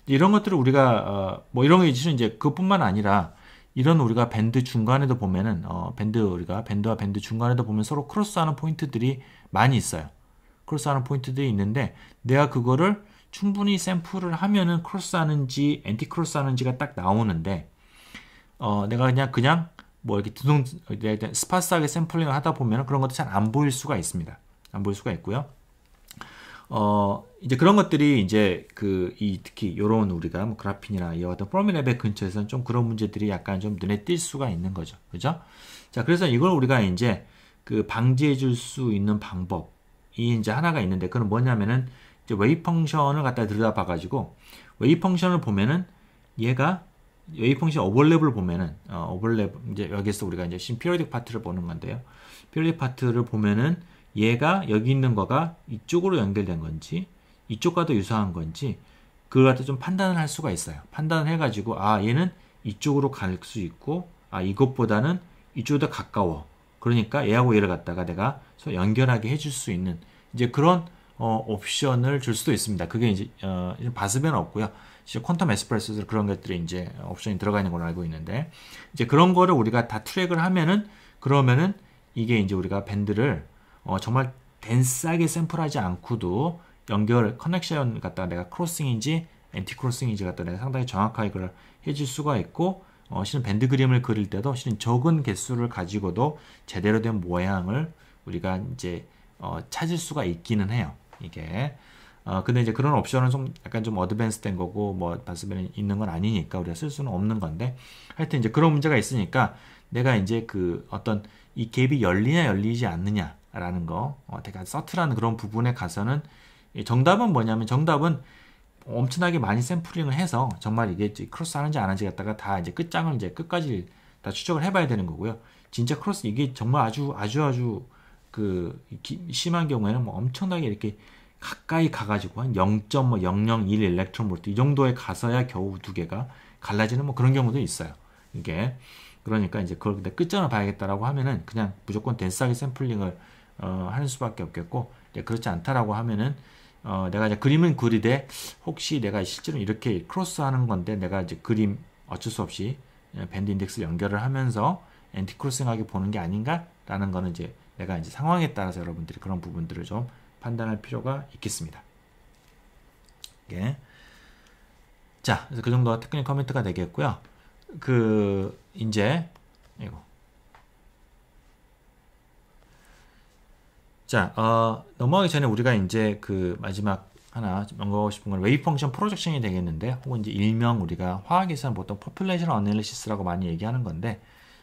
이런 것들을 우리가 뭐 이런 게 실은 이제 그것뿐만 아니라 이런 우리가 밴드 중간에도 보면은 우리가 밴드와 밴드 중간에도 보면 서로 크로스하는 포인트들이 많이 있어요. 크로스하는 포인트들이 있는데 내가 그거를 충분히 샘플을 하면은 크로스하는지 엔티 크로스하는지가 딱 나오는데 내가 그냥 뭐 이렇게 스파스하게 샘플링을 하다 보면 그런 것도 잘 안 보일 수가 있습니다. 안 보일 수가 있고요. 이제 그런 것들이 이제 특히 요런 우리가 뭐 그래핀이나 이와 같은 포미랩의 근처에서는 좀 그런 문제들이 약간 좀 눈에 띌 수가 있는 거죠. 그죠? 자, 그래서 이걸 우리가 이제 방지해 줄 수 있는 방법이 이제 하나가 있는데 그건 뭐냐면은 이제 웨이브 펑션을 갖다 들여다봐 가지고 웨이브 펑션을 보면은 얘가 웨이브 펑션 오버랩을 보면은 오버랩 이제 여기서 우리가 이제 피리오딕 파트를 보는 건데요. 피리오딕 파트를 보면은 얘가 여기 있는 거가 이쪽으로 연결된 건지 이쪽과도 유사한 건지 그걸 갖다 좀 판단을 할 수가 있어요. 판단을 해가지고 얘는 이쪽으로 갈 수 있고 이것보다는 이쪽보다 가까워. 그러니까 얘하고 얘를 갖다가 내가 연결하게 해줄 수 있는 이제 그런 옵션을 줄 수도 있습니다. 그게 이제 바스벤은 없고요. 퀀텀 에스프레소에서 그런 것들이 이제 옵션이 들어가 있는 걸로 알고 있는데 이제 그런 거를 우리가 다 트랙을 하면은 그러면은 이게 이제 우리가 밴드를 정말 덴스하게 샘플하지 않고도 커넥션 갖다가 내가 크로싱인지 엔티 크로싱인지 갖다가 내가 상당히 정확하게 그걸 해줄 수가 있고 실은 밴드 그림을 그릴 때도 실은 적은 개수를 가지고도 제대로 된 모양을 우리가 이제 찾을 수가 있기는 해요. 이게 근데 이제 그런 옵션은 좀 약간 좀 어드밴스 된 거고 뭐 바스벤이 있는 건 아니니까 우리가 쓸 수는 없는 건데 하여튼 이제 그런 문제가 있으니까 내가 이제 어떤 이 갭이 열리냐 열리지 않느냐 라는 거, 되게 서툴한 그런 부분에 가서는 정답은 뭐냐면 정답은 엄청나게 많이 샘플링을 해서 정말 이게 크로스 하는지 안 하는지 갖다가 다 이제 끝장을 이제 끝까지 다 추적을 해봐야 되는 거고요. 진짜 크로스 이게 정말 아주 심한 경우에는 뭐 엄청나게 이렇게 가까이 가가지고 한 0.001 일렉트론 볼트 이 정도에 가서야 겨우 두 개가 갈라지는 뭐 그런 경우도 있어요. 이게 그러니까 이제 그걸 끝장을 봐야겠다라고 하면은 그냥 무조건 덴스하게 샘플링을 하는 수밖에 없겠고 그렇지 않다라고 하면은 내가 이제 그림은 그리되 혹시 내가 실제로 이렇게 크로스하는 건데 내가 이제 그림 어쩔 수 없이 밴드 인덱스를 연결을 하면서 엔티 크로싱하게 보는 게 아닌가라는 거는 이제 내가 이제 상황에 따라서 여러분들이 그런 부분들을 좀 판단할 필요가 있겠습니다. 예. 자, 그래서 그 정도가 테크닉 커멘트가 되겠고요. 이제 이거. 자, 넘어가기 전에 우리가 이제 마지막 하나 연구하고 싶은 건 웨이브 펑션 프로젝션이 되겠는데, 혹은 이제 일명 우리가 화학에서는 보통 포퓰레이션 어널리시스라고 많이 얘기하는 건데,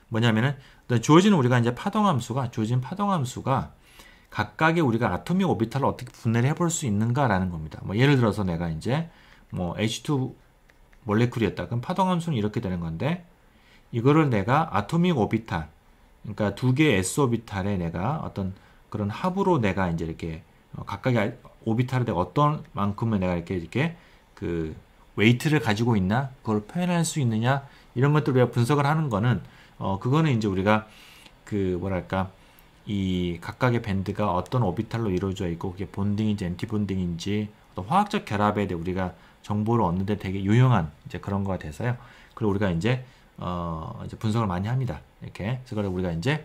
뭐냐면은 주어진 우리가 이제 주어진 파동함수가 각각의 우리가 아토믹 오비탈을 어떻게 분해를 해볼 수 있는가라는 겁니다. 뭐 예를 들어서 내가 이제 뭐 H2 몰레큘이었다. 그럼 파동함수는 이렇게 되는 건데, 이거를 내가 아토믹 오비탈, 그러니까 두 개의 S 오비탈에 내가 어떤 그런 합으로 내가 이제 이렇게 각각의 오비탈을 내가 어떤 만큼을 내가 이렇게 웨이트를 가지고 있나, 그걸 표현할 수 있느냐, 이런 것들을 우리가 분석을 하는 거는 그거는 이제 우리가 뭐랄까 이 각각의 밴드가 어떤 오비탈로 이루어져 있고 그게 본딩인지 엔티본딩인지 어떤 화학적 결합에 대해 우리가 정보를 얻는데 되게 유용한 이제 그런 거가 돼서요. 그리고 우리가 이제 분석을 많이 합니다. 이렇게. 그래서 그걸 우리가 이제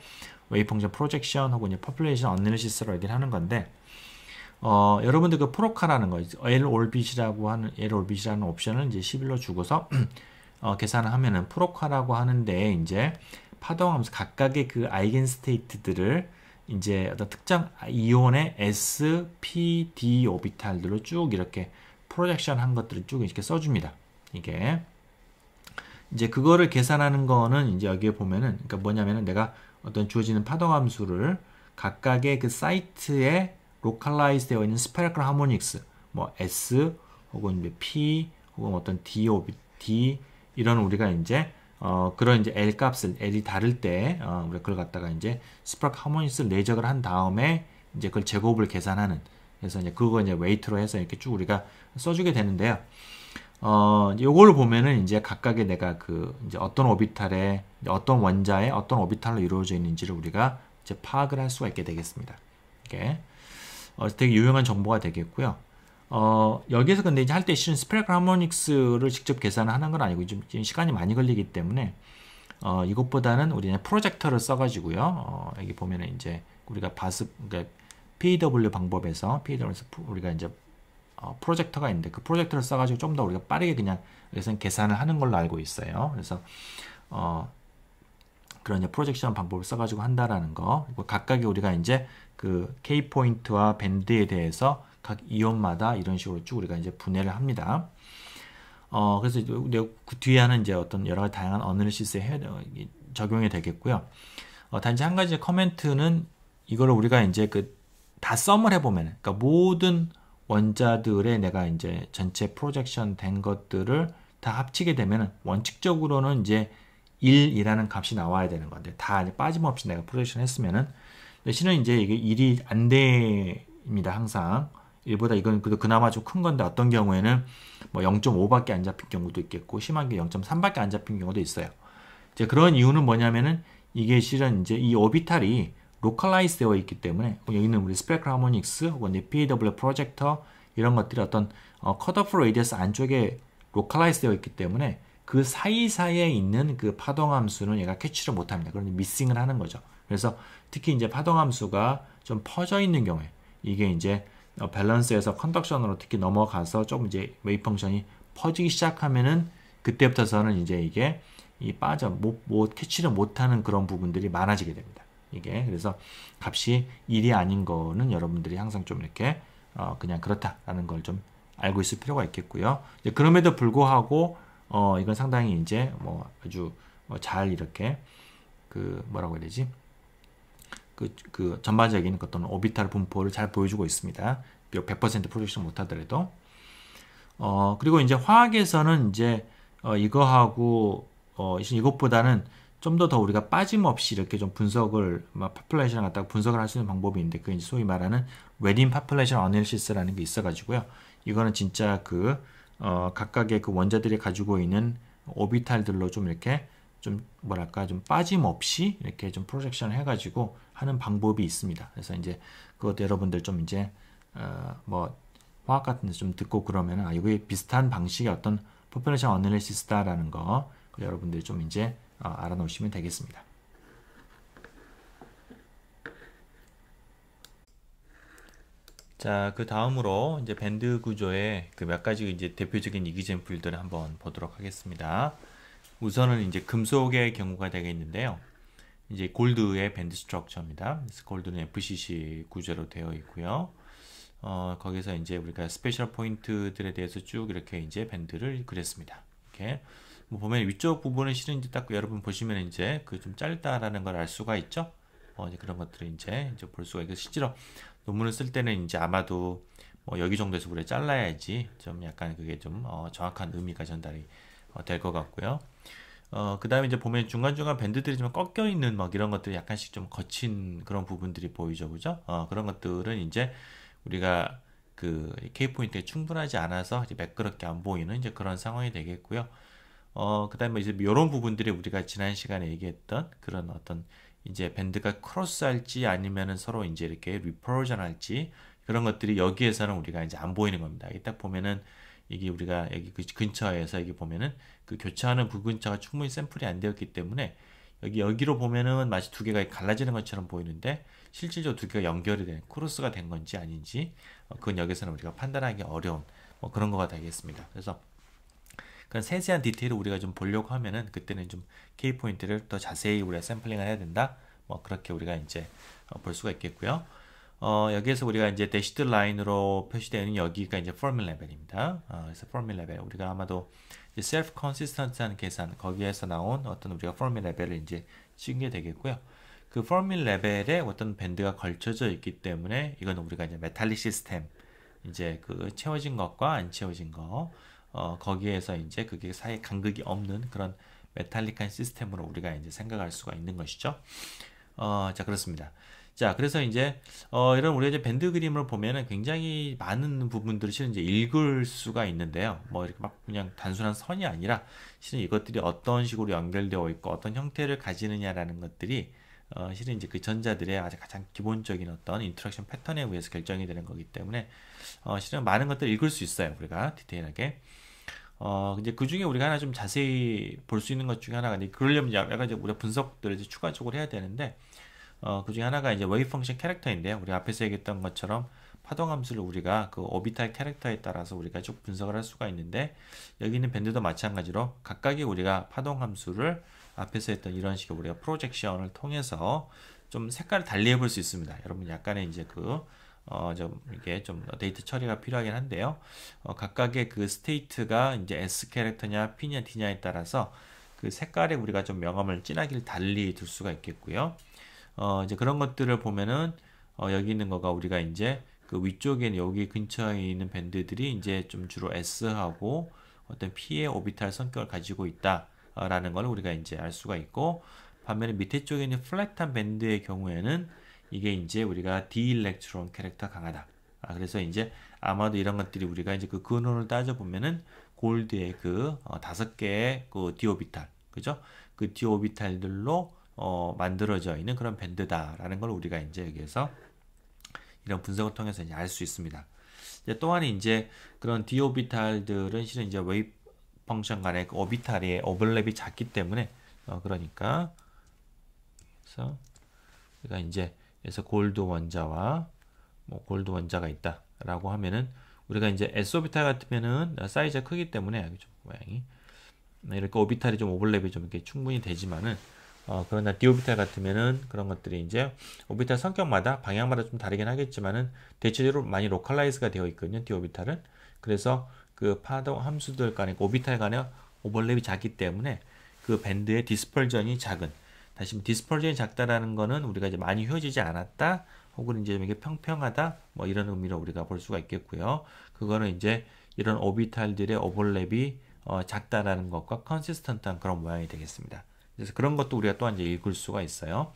웨이브 펑션 프로젝션 혹은 이제 퍼플레이션 어널리시스로 얘기를 하는 건데, 여러분들 그 프로카라는 거, L올빗이라는 옵션을 이제 11로 주고서 계산을 하면은 프로카라고 하는데, 이제 파동하면서 각각의 그 아이겐 스테이트들을 이제 어떤 특정 이온의 s, p, d 오비탈들로 쭉 이렇게 프로젝션 한 것들을 쭉 이렇게 써줍니다. 이게 이제 그거를 계산하는 거는 이제 여기에 보면은, 그러니까 뭐냐면은 내가 어떤 주어지는 파동 함수를 각각의 그 사이트에 로컬라이즈 되어 있는 스페리컬 하모닉스, 뭐 s 혹은 이제 p 혹은 어떤 d d 이런 우리가 이제 그런 이제 L 값을, L이 다를 때, 우리가 그걸 갖다가 이제 스프라크 하모니스를 내적을 한 다음에 이제 그걸 제곱을 계산하는, 그래서 이제 그거 이제 웨이트로 해서 이렇게 쭉 우리가 써주게 되는데요. 요걸 보면은 이제 각각의 내가 그 이제 어떤 오비탈에, 어떤 원자에 어떤 오비탈로 이루어져 있는지를 우리가 이제 파악을 할 수가 있게 되겠습니다. 이게, 되게 유용한 정보가 되겠고요. 여기에서 근데 이제 할 때 실은 스페리컬 하모닉스를 직접 계산하는 건 아니고 좀 시간이 많이 걸리기 때문에 이것보다는 우리는 프로젝터를 써가지고요. 여기 보면은 이제 우리가 그러니까 PW 방법에서 우리가 이제 프로젝터가 있는데 그 프로젝터를 써가지고 좀 더 우리가 빠르게 그냥 여기서 계산을 하는 걸로 알고 있어요. 그래서 그런 이제 프로젝션 방법을 써가지고 한다라는 거. 그리고 각각의 우리가 이제 그 K 포인트와 밴드에 대해서 각 이온마다 이런 식으로 쭉 우리가 이제 분해를 합니다. 그래서 그 뒤에 하는 이제 어떤 여러 가지 다양한 어널리시스에 적용이 되겠고요. 단지 한 가지 커멘트는 이거를 우리가 이제 그 다 썸을 해보면, 그러니까 모든 원자들의 내가 이제 전체 프로젝션 된 것들을 다 합치게 되면 원칙적으로는 이제 1이라는 값이 나와야 되는 건데, 다 이제 빠짐없이 내가 프로젝션 했으면은, 대신에 이제 이게 1이 안 됩니다, 항상. 1보다 이건 그나마 좀 큰 건데, 어떤 경우에는 뭐 0.5밖에 안 잡힌 경우도 있겠고, 심하게 0.3밖에 안 잡힌 경우도 있어요. 이제 그런 이유는 뭐냐면은, 이게 실은 이제 이 오비탈이 로컬라이즈 되어 있기 때문에, 여기는 우리 스페크럴 하모닉스 혹은 PAW 프로젝터 이런 것들이 어떤 컷오프 레디어스 안쪽에 로컬라이즈 되어 있기 때문에 그 사이사이에 있는 그 파동 함수는 얘가 캐치를 못 합니다. 그런데 미싱을 하는 거죠. 그래서 특히 이제 파동 함수가 좀 퍼져 있는 경우에 이게 이제 밸런스에서 컨덕션으로 특히 넘어가서 좀 이제 웨이브 펑션이 퍼지기 시작하면은 그때부터서는 이제 이게 캐치를 못하는 그런 부분들이 많아지게 됩니다. 이게 그래서 값이 1이 아닌 거는 여러분들이 항상 좀 이렇게 그냥 그렇다라는 걸 좀 알고 있을 필요가 있겠고요. 그럼에도 불구하고 이건 상당히 이제 뭐 아주 잘 이렇게 그 뭐라고 해야 되지? 그 전반적인 어떤 오비탈 분포를 잘 보여주고 있습니다. 비록 100% 프로젝션 못하더라도. 그리고 이제 화학에서는 이제 이거하고 이것보다는 좀 더 우리가 빠짐없이 이렇게 좀 분석을, 파퓰레이션을 갖다가 분석을 할 수 있는 방법이 있는데, 그게 이제 소위 말하는 웨딘 파퓰레이션 어널리시스라는 게 있어가지고요. 이거는 진짜 각각의 그 원자들이 가지고 있는 오비탈들로 좀 이렇게 좀 뭐랄까 좀 빠짐없이 이렇게 좀 프로젝션을 해가지고 하는 방법이 있습니다. 그래서 이제 그것도 여러분들 좀 이제 뭐 화학 같은 데 좀 듣고 그러면은 이게 비슷한 방식의 어떤 파퓰레이션 어널리시스다라는 거 여러분들이 좀 이제 알아놓으시면 되겠습니다. 자, 그 다음으로 이제 밴드 구조의 그 몇 가지 이제 대표적인 이기젠플들을 한번 보도록 하겠습니다. 우선은 이제 금속의 경우가 되겠는데요. 이제 골드의 밴드 스트럭처입니다. 그래서 골드는 FCC 구조로 되어 있고요. 거기서 이제 우리가 스페셜 포인트들에 대해서 쭉 이렇게 이제 밴드를 그렸습니다. 이렇게. 뭐 보면 위쪽 부분은 실은 이제 딱 여러분 보시면 이제 그 좀 짧다라는 걸 알 수가 있죠. 이제 그런 것들을 이제 볼 수가 있고, 실제로 논문을 쓸 때는 이제 아마도 뭐 여기 정도에서 우리가 잘라야지 좀 약간 그게 좀 정확한 의미가 전달이 될 것 같고요. 그 다음에 이제 보면 중간중간 밴드들이 좀 꺾여 있는 막 이런 것들이 약간씩 좀 거친 그런 부분들이 보이죠, 그죠? 그런 것들은 이제 우리가 그 K 포인트에 충분하지 않아서 이제 매끄럽게 안 보이는 이제 그런 상황이 되겠고요. 그 다음에 이제 이런 부분들이 우리가 지난 시간에 얘기했던 그런 어떤 이제 밴드가 크로스 할지 아니면은 서로 이제 이렇게 리퍼전 할지 그런 것들이 여기에서는 우리가 이제 안 보이는 겁니다. 여기 딱 보면은 이게 우리가 여기 그 근처에서 여기 보면은 그 교차하는 부근처가 충분히 샘플이 안 되었기 때문에 여기로 보면은 마치 두 개가 갈라지는 것처럼 보이는데 실질적으로 두 개가 연결이 된 크로스가 된 건지 아닌지 그건 여기서는 우리가 판단하기 어려운 뭐 그런 거가 되겠습니다. 그래서 그런 세세한 디테일을 우리가 좀 보려고 하면은 그때는 좀 K 포인트를 더 자세히 우리가 샘플링을 해야 된다. 뭐 그렇게 우리가 이제 볼 수가 있겠고요. 여기에서 우리가 이제 대시드 라인으로 표시되는 여기가 이제 포밀 레벨입니다. 그래서 포밀 레벨 우리가 아마도 셀프 컨시스턴트한 계산 거기에서 나온 어떤 우리가 포밀 레벨을 이제 찍은 게 되겠고요. 그 포밀 레벨에 어떤 밴드가 걸쳐져 있기 때문에 이건 우리가 이제 메탈릭 시스템 이제 그 채워진 것과 안 채워진 거 거기에서 이제 그게 사이에 간극이 없는 그런 메탈릭한 시스템으로 우리가 이제 생각할 수가 있는 것이죠. 자, 그렇습니다. 자, 그래서 이제, 이런 우리가 이제 밴드 그림을 보면은 굉장히 많은 부분들을 실은 이제 읽을 수가 있는데요. 뭐 이렇게 막 그냥 단순한 선이 아니라 실은 이것들이 어떤 식으로 연결되어 있고 어떤 형태를 가지느냐라는 것들이 실은 이제 그 전자들의 아주 가장 기본적인 어떤 인터랙션 패턴에 의해서 결정이 되는 거기 때문에 실은 많은 것들을 읽을 수 있어요. 우리가 디테일하게. 이제 그 중에 우리가 하나 좀 자세히 볼 수 있는 것 중에 하나가 이제 그러려면 약간 이제 우리가 분석들을 이제 추가적으로 해야 되는데 그 중에 하나가 이제 웨이브 펑션 캐릭터인데요. 우리 앞에서 얘기했던 것처럼 파동 함수를 우리가 그 오비탈 캐릭터에 따라서 우리가 쭉 분석을 할 수가 있는데 여기 있는 밴드도 마찬가지로 각각의 우리가 파동 함수를 앞에서 했던 이런 식의 우리가 프로젝션을 통해서 좀 색깔을 달리 해볼 수 있습니다. 여러분 약간의 이제 좀 이게 좀 데이터 처리가 필요하긴 한데요. 각각의 그 스테이트가 이제 S 캐릭터냐 P냐 D냐에 따라서 그 색깔에 우리가 좀 명암을 진하게 달리 둘 수가 있겠고요. 이제 그런 것들을 보면은 여기 있는 거가 우리가 이제 그 위쪽에 여기 근처에 있는 밴드들이 이제 좀 주로 S하고 어떤 P의 오비탈 성격을 가지고 있다라는 걸 우리가 이제 알 수가 있고 반면에 밑에 쪽에 있는 플랫한 밴드의 경우에는 이게 이제 우리가 D 일렉트론 캐릭터 강하다. 그래서 이제 아마도 이런 것들이 우리가 이제 그 근원을 따져보면은 골드의 그 5개의 그 D 오비탈, 그죠? 그 D 오비탈들로 만들어져 있는 그런 밴드다라는 걸 우리가 이제 여기에서 이런 분석을 통해서 이제 알 수 있습니다. 이제 또한 이제 그런 D 오비탈들은 실은 이제 웨이브 펑션 간의 그 오비탈의 오버랩이 작기 때문에 그러니까 그래서 우리가 이제 그래서 골드 원자와 뭐 골드 원자가 있다라고 하면은 우리가 이제 S 오비탈 같으면은 사이즈가 크기 때문에 여기 좀 모양이 이렇게 오비탈이 좀 오버랩이 좀 이렇게 충분히 되지만은 그러나 D 오비탈 같으면은 그런 것들이 이제 오비탈 성격마다 방향마다 좀 다르긴 하겠지만은 대체적으로 많이 로컬라이즈가 되어 있거든요. D 오비탈은 그래서 그 파동 함수들 간의 오비탈 간의 오버랩이 작기 때문에 그 밴드의 디스펄전이 작은 다시 디스펄전이 작다라는 거는 우리가 이제 많이 휘어지지 않았다 혹은 이제 이게 평평하다 뭐 이런 의미로 우리가 볼 수가 있겠고요. 그거는 이제 이런 오비탈들의 오버랩이 작다라는 것과 컨시스턴트한 그런 모양이 되겠습니다. 그래서 그런 것도 우리가 또한 이제 읽을 수가 있어요.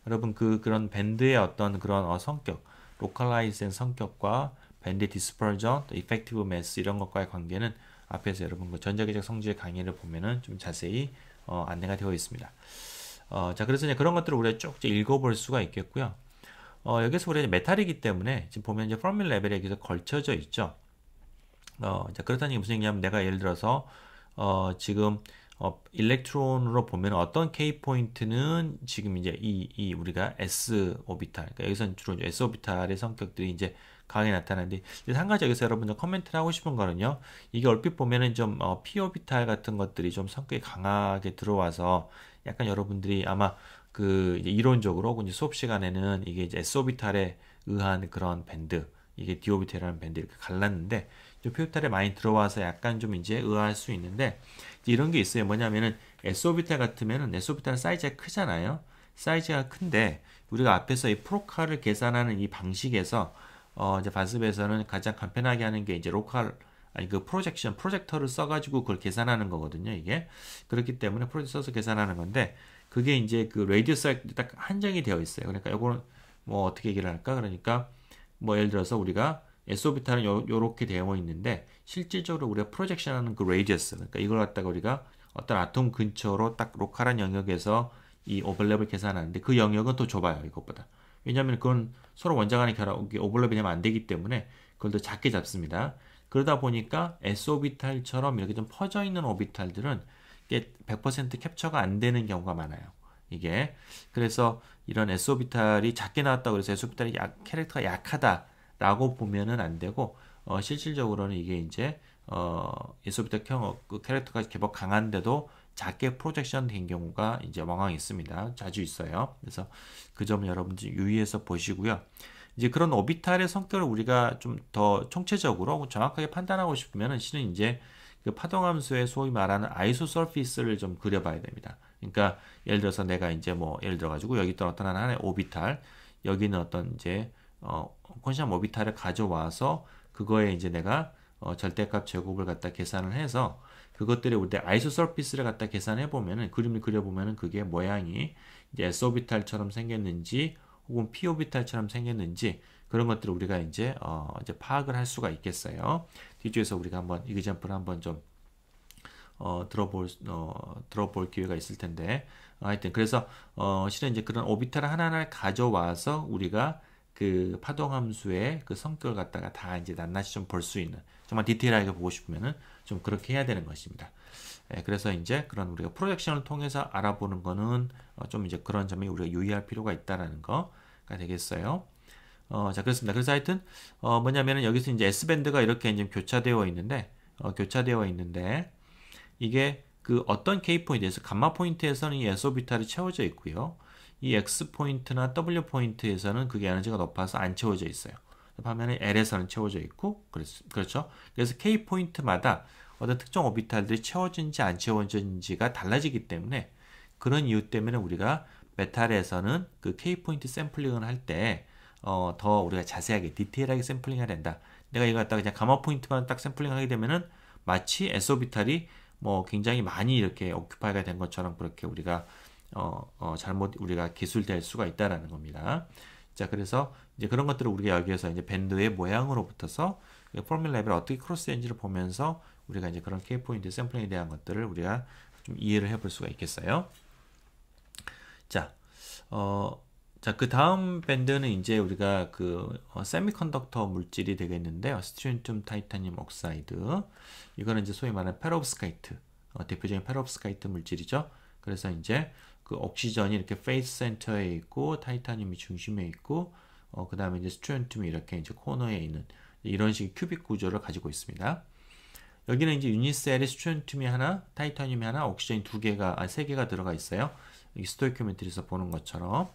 여러분 그런 밴드의 어떤 그런 성격, 로컬라이즈된 성격과 밴드 디스퍼전, 이펙티브 매스 이런 것과의 관계는 앞에서 여러분 그 전자기적 성질의 강의를 보면은 좀 자세히 안내가 되어 있습니다. 자 그래서 이제 그런 것들을 우리가 쭉 읽어볼 수가 있겠고요. 여기서 우리가 메탈이기 때문에 지금 보면 이제 포밀 레벨에 여기서 걸쳐져 있죠. 자 그렇다는 게 무슨 얘기냐면 내가 예를 들어서 지금 일렉트론으로 보면 어떤 K 포인트는 지금 이제 이 우리가 S 오비탈, 그러니까 여기서는 주로 S 오비탈의 성격들이 이제 강하게 나타나는데 한 가지 여기서 여러분들 코멘트를 하고 싶은 거는요. 이게 얼핏 보면은 좀 P 오비탈 같은 것들이 좀 성격이 강하게 들어와서 약간 여러분들이 아마 그 이제 이론적으로 혹은 이제 수업 시간에는 이게 이제 S 오비탈에 의한 그런 밴드, 이게 D 오비탈이라는 밴드 이렇게 갈랐는데 좀 P 오비탈에 많이 들어와서 약간 좀 이제 의아할 수 있는데 이런 게 있어요. 뭐냐면은 S 오비탈 같으면은 S 오비탈 사이즈가 크잖아요. 사이즈가 큰데 우리가 앞에서 이 프로칼을 계산하는 이 방식에서 이제 바습에서는 가장 간편하게 하는 게 이제 그 프로젝터를 써가지고 그걸 계산하는 거거든요, 이게. 그렇기 때문에 프로젝터 써서 계산하는 건데, 그게 이제 그 레디어스가 딱 한정이 되어 있어요. 그러니까 요거는 뭐 어떻게 얘기를 할까? 그러니까 뭐 예를 들어서 우리가 S오비탈은 요렇게 되어 있는데, 실질적으로 우리가 프로젝션하는 그 레디어스, 그러니까 이걸 갖다가 우리가 어떤 아톰 근처로 딱 로컬한 영역에서 이 오버랩을 계산하는데, 그 영역은 또 좁아요, 이것보다. 왜냐하면 그건 서로 원자 간의 결합이 오버랩이 되면 안 되기 때문에 그걸 더 작게 잡습니다. 그러다 보니까 S 오비탈처럼 이렇게 좀 퍼져 있는 오비탈들은 이게 100% 캡처가 안 되는 경우가 많아요. 이게. 그래서 이런 S오비탈이 작게 나왔다고 해서 S오비탈이 캐릭터가 약하다라고 보면은 안 되고, 실질적으로는 이게 이제, S오비탈 그 캐릭터가 제법 강한데도 작게 프로젝션 된 경우가 이제 왕왕 있습니다. 자주 있어요. 그래서 그 점을 여러분들 유의해서 보시고요. 이제 그런 오비탈의 성격을 우리가 좀 더 총체적으로 정확하게 판단하고 싶으면은 실은 이제 그 파동함수의 소위 말하는 아이소서피스를 좀 그려봐야 됩니다. 그러니까 예를 들어서 내가 이제 뭐 예를 들어 가지고 여기 있던 어떤 하나의 오비탈, 여기는 어떤 이제 콘시엄 오비탈을 가져와서 그거에 이제 내가 절대값 제곱을 갖다 계산을 해서 그것들이 우리 아이소서피스를 갖다 계산해 보면은 그림을 그려 보면은 그게 모양이 이제 s 오비탈처럼 생겼는지 혹은 p 오비탈처럼 생겼는지 그런 것들을 우리가 이제 파악을 할 수가 있겠어요. 뒤쪽에서 우리가 한번 이그젬플 한번 좀 들어볼 기회가 있을 텐데 하여튼 그래서 실은 이제 그런 오비탈 하나하나를 가져와서 우리가 그 파동함수의 그 성격을 갖다가 다 이제 낱낱이 좀 볼 수 있는 정말 디테일하게 보고 싶으면은 좀 그렇게 해야 되는 것입니다. 그래서 이제 그런 우리가 프로젝션을 통해서 알아보는 거는 좀 이제 그런 점에 우리가 유의할 필요가 있다라는 거가 되겠어요. 자, 그렇습니다. 그래서 하여튼, 뭐냐면은 여기서 이제 S밴드가 이렇게 이제 교차되어 있는데, 이게 그 어떤 K 포인트에서, 감마 포인트에서는 이 S 오비탈이 채워져 있고요. 이 X 포인트나 W 포인트에서는 그게 에너지가 높아서 안 채워져 있어요. 반면에 L에서는 채워져 있고, 그렇죠. 그래서 K 포인트마다 어떤 특정 오비탈들이 채워진지 안 채워진지가 달라지기 때문에, 그런 이유 때문에 우리가 메탈에서는 그 K 포인트 샘플링을 할 때, 더 우리가 자세하게 디테일하게 샘플링해야 된다. 내가 이거 갖다가 그냥 가마 포인트만 딱 샘플링하게 되면은 마치 S 오비탈이 뭐 굉장히 많이 이렇게 오큐파이가 된 것처럼 그렇게 우리가 잘못 우리가 기술될 수가 있다라는 겁니다. 자, 그래서 이제 그런 것들을 우리가 여기에서 이제 밴드의 모양으로부터서 포뮬라 레벨 어떻게 크로스되는지를 보면서 우리가 이제 그런 K 포인트 샘플링에 대한 것들을 우리가 좀 이해를 해볼 수가 있겠어요. 자, 자, 그 다음 밴드는 이제 우리가 그 세미컨덕터 물질이 되겠는데요. 스트론튬 타이타늄 옥사이드. 이거는 이제 소위 말하는 페롭스카이트. 대표적인 페롭스카이트 물질이죠. 그래서 이제 그 옥시전이 이렇게 페이스 센터에 있고 타이타늄이 중심에 있고 그 다음에 이제 스트론튬이 이렇게 이제 코너에 있는 이런 식의 큐빅 구조를 가지고 있습니다. 여기는 이제 유니셀에 스트론튬이 하나, 타이타늄이 하나, 옥시전이 세 개가 들어가 있어요. 이 스토이키오메트리에서 보는 것처럼.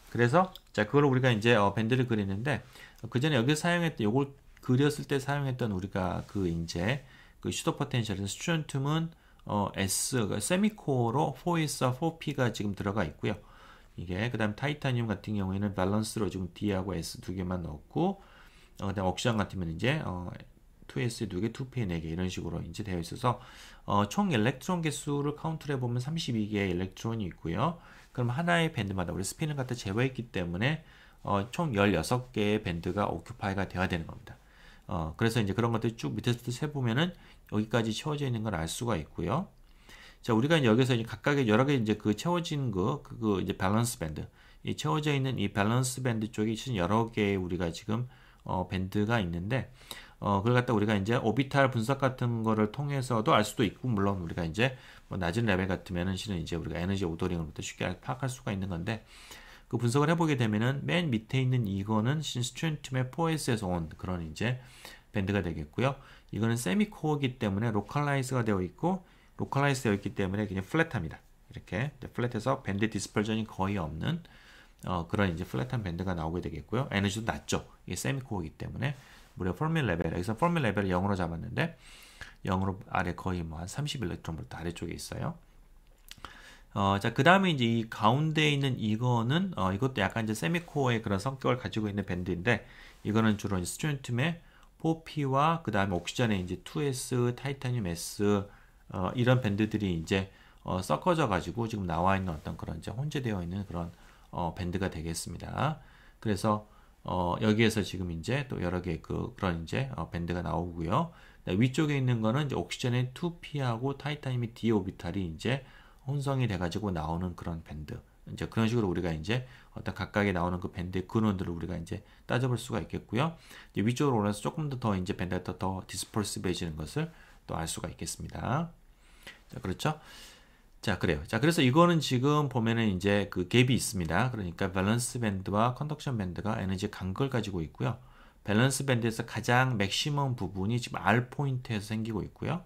그래서 자 그걸 우리가 이제 밴드를 그리는데 그 전에 여기서 사용했던 요걸 그렸을 때 사용했던 우리가 그 이제 그 슈터 포텐셜에서 스트론튬은 S 세미코어로 4S와 4P가 지금 들어가 있고요. 이게 그다음 타이타늄 같은 경우에는 밸런스로 지금 D하고 S 두 개만 넣었고 그다음 옥시전 같으면 이제 2S 2개, 2P 4개 이런 식으로 이제 되어 있어서 총 일렉트론 개수를 카운트를 해보면 32개의 일렉트론이 있고요. 그럼 하나의 밴드마다 우리 스핀을 갖다 제거했기 때문에 총 16개의 밴드가 오큐파이가 되어야 되는 겁니다. 그래서 이제 그런 것들 쭉 밑에서부터 세보면은 여기까지 채워져 있는 걸 알 수가 있고요. 자, 우리가 이제 여기서 이제 각각의 여러 개 이제 그 채워진 그 이제 밸런스 밴드, 이 채워져 있는 이 밸런스 밴드 쪽에 여러 개의 우리가 지금 밴드가 있는데, 그걸 갖다 우리가 이제 오비탈 분석 같은 거를 통해서도 알 수도 있고, 물론 우리가 이제 뭐 낮은 레벨 같으면은 실은 이제 우리가 에너지 오더링으로부터 쉽게 파악할 수가 있는 건데, 그 분석을 해보게 되면은 맨 밑에 있는 이거는 스트론튬의 4S에서 온 그런 이제 밴드가 되겠고요. 이거는 세미코어이기 때문에 로컬라이즈가 되어 있고, 로컬라이즈 되어 있기 때문에 그냥 플랫합니다. 이렇게 플랫해서 밴드 디스펄전이 거의 없는 그런 이제 플랫한 밴드가 나오게 되겠고요. 에너지도 낮죠. 이게 세미코어이기 때문에. 무려 포뮬 레벨, 여기서 포뮬 레벨을 0으로 잡았는데 0으로 아래 거의 뭐 한 30일렉트론부터 아래쪽에 있어요. 자, 그 다음에 이제 이 가운데 있는 이거는 이것도 약간 이제 세미코어의 그런 성격을 가지고 있는 밴드인데 이거는 주로 스트론튬의 4P와 그 다음에 옥시전의 이제 2S, 타이타늄 S 이런 밴드들이 이제 섞어져 가지고 지금 나와 있는 어떤 그런 이제 혼재되어 있는 그런 밴드가 되겠습니다. 그래서 여기에서 지금 이제 또 여러 개 그런 이제 밴드가 나오고요. 위쪽에 있는 거는 이제 옥시전의 2P하고 타이타늄의 D 오비탈이 이제 혼성이 돼가지고 나오는 그런 밴드. 이제 그런 식으로 우리가 이제 어떤 각각에 나오는 그 밴드의 근원들을 우리가 이제 따져볼 수가 있겠고요. 이제 위쪽으로 올라서 조금 더 이제 밴드가 더 디스퍼시브해지는 것을 또 알 수가 있겠습니다. 자, 그렇죠. 자, 그래요. 자, 그래서 이거는 지금 보면은 이제 그 갭이 있습니다. 그러니까 밸런스 밴드와 컨덕션 밴드가 에너지 간극을 가지고 있고요. 밸런스 밴드에서 가장 맥시멈 부분이 지금 R 포인트에서 생기고 있고요.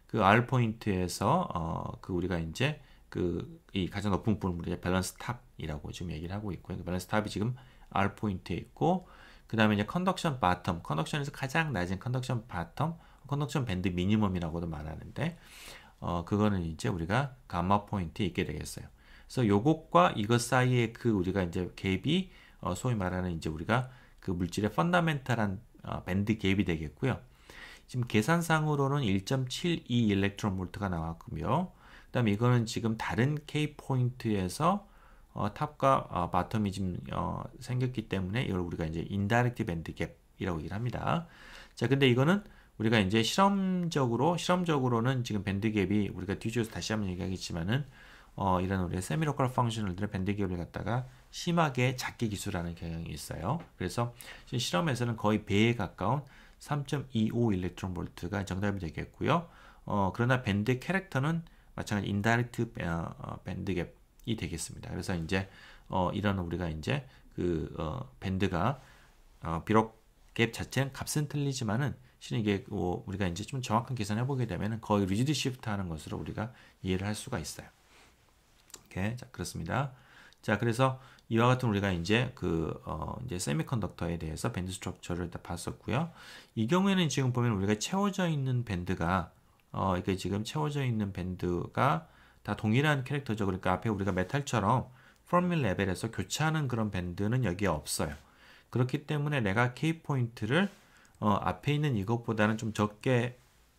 그 R 포인트에서 그 우리가 이제 그 이 가장 높은 부분을 우리가 밸런스 탑이라고 지금 얘기를 하고 있고요. 그 밸런스 탑이 지금 R 포인트에 있고, 그 다음에 이제 컨덕션 바텀, 컨덕션에서 가장 낮은 컨덕션 바텀, 컨덕션 밴드 미니멈이라고도 말하는데, 그거는 이제 우리가 감마 포인트에 있게 되겠어요. 그래서 요것과 이것 사이에 그 우리가 이제 갭이 소위 말하는 이제 우리가 그 물질의 펀다멘탈한 밴드 갭이 되겠고요. 지금 계산상으로는 1.72 일렉트론 볼트가 나왔고요. 그다음에 이거는 지금 다른 K 포인트에서 탑과 바텀이 지금 생겼기 때문에 이걸 우리가 이제 인다이렉트 밴드 갭이라고 얘기를 합니다. 자, 근데 이거는 우리가 이제 실험적으로는 지금 밴드 갭이 우리가 뒤쪽에서 다시 한번 얘기하겠지만은 이런 우리의 세미로컬 펑셔널들의 밴드 갭을 갖다가 심하게 작게 기술하는 경향이 있어요. 그래서 지금 실험에서는 거의 배에 가까운 3.25 일렉트론 볼트가 정답이 되겠고요. 그러나 밴드 캐릭터는 마찬가지 인다이렉트 밴드 갭이 되겠습니다. 그래서 이제 이런 우리가 이제 그 밴드가 비록 갭 자체는 값은 틀리지만은 실은 이게 우리가 이제 좀 정확한 계산해 보게 되면은 거의 리지드 시프트 하는 것으로 우리가 이해를 할 수가 있어요. 오케이. 자, 그렇습니다. 자, 그래서 이와 같은 우리가 이제 이제 세미컨덕터에 대해서 밴드 스트럭처를 다 봤었고요. 이 경우에는 지금 보면 우리가 채워져 있는 밴드가 이게 지금 채워져 있는 밴드가 다 동일한 캐릭터죠. 그러니까 앞에 우리가 메탈처럼 포밀 레벨에서 교차하는 그런 밴드는 여기에 없어요. 그렇기 때문에 내가 K 포인트를 앞에 있는 이것보다는 좀 적게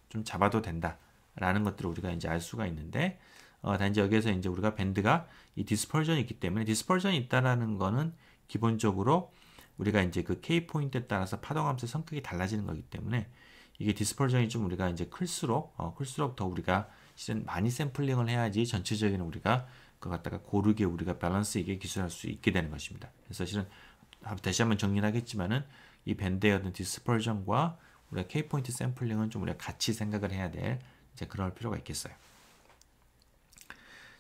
좀 잡아도 된다라는 것들을 우리가 이제 알 수가 있는데, 단지 여기에서 이제 우리가 밴드가 이 디스퍼전이 있기 때문에 디스퍼전이 있다라는 거는 기본적으로 우리가 이제 그 K 포인트에 따라서 파동함수의 성격이 달라지는 거기 때문에 이게 디스퍼전이 좀 우리가 이제 클수록 더 우리가 실은 많이 샘플링을 해야지 전체적인 우리가 그거 갖다가 고르게 우리가 밸런스 있게 기술할 수 있게 되는 것입니다. 그래서 실은 다시 한번 정리를 하겠지만은 이 밴드의 어떤 디스퍼전과 우리가 K 포인트 샘플링은 좀 우리가 같이 생각을 해야 될 이제 그럴 필요가 있겠어요.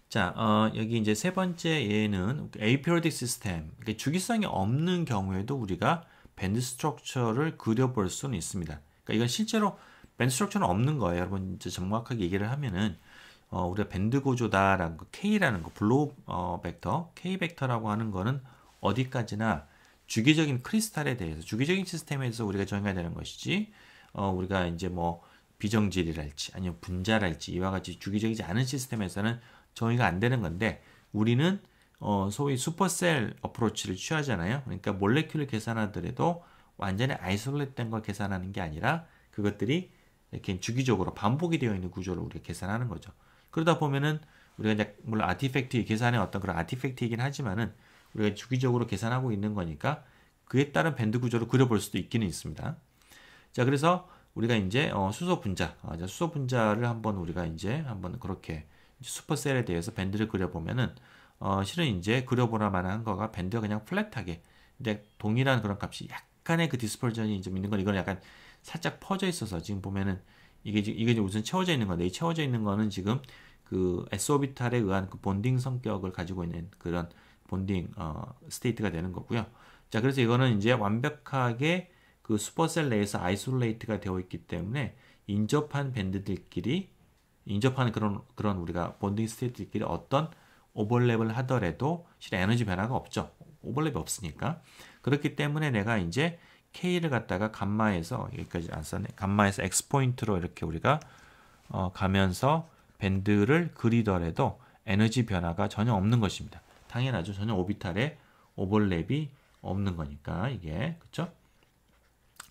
자, 여기 이제 세 번째 예는 aperiodic 시스템, 주기성이 없는 경우에도 우리가 밴드 스트럭처를 그려볼 수는 있습니다. 그러니까 이건 실제로 밴드 스트럭처는 없는 거예요. 여러분 이제 정확하게 얘기를 하면은 우리가 밴드 구조다라는 거, K라는 거, 블로우 벡터, K 벡터라고 하는 거는 어디까지나 주기적인 크리스탈에 대해서, 주기적인 시스템에서 우리가 정해야 되는 것이지, 우리가 이제 뭐 비정질이랄지 아니면 분자랄지 이와 같이 주기적이지 않은 시스템에서는 정의가 안 되는 건데, 우리는 소위 슈퍼셀 어프로치를 취하잖아요. 그러니까 몰레큘을 계산하더라도 완전히 아이솔레이트된 걸 계산하는 게 아니라 그것들이 이렇게 주기적으로 반복이 되어 있는 구조를 우리가 계산하는 거죠. 그러다 보면은 우리가 이제 물론 아티팩트 계산의 어떤 그런 아티팩트이긴 하지만은 우리가 주기적으로 계산하고 있는 거니까 그에 따른 밴드 구조를 그려볼 수도 있기는 있습니다. 자, 그래서 우리가 이제 수소 분자를 한번 우리가 이제 한번 그렇게 슈퍼셀에 대해서 밴드를 그려보면은 실은 이제 그려보나 마나한 거가 밴드가 그냥 플랫하게, 근데 동일한 그런 값이 약간의 그 디스퍼전이 좀 있는 건, 이건 약간 살짝 퍼져 있어서 지금 보면은 이게 우선 채워져 있는 건데, 이 채워져 있는 거는 지금 그 s 오비탈에 의한 그 본딩 성격을 가지고 있는 그런 본딩 스테이트가 되는 거고요. 자, 그래서 이거는 이제 완벽하게 그 슈퍼셀 내에서 아이솔레이트가 되어 있기 때문에 인접한 밴드들끼리 인접하는 그런 우리가 본딩 스테이트들끼리 어떤 오버랩을 하더라도 실은 에너지 변화가 없죠. 오버랩이 없으니까. 그렇기 때문에 내가 이제 K를 갖다가 감마에서, 여기까지 안 썼네, 감마에서 X 포인트로 이렇게 우리가 가면서 밴드를 그리더라도 에너지 변화가 전혀 없는 것입니다. 당연하죠. 전혀 오비탈에 오버랩이 없는 거니까 이게, 그렇죠?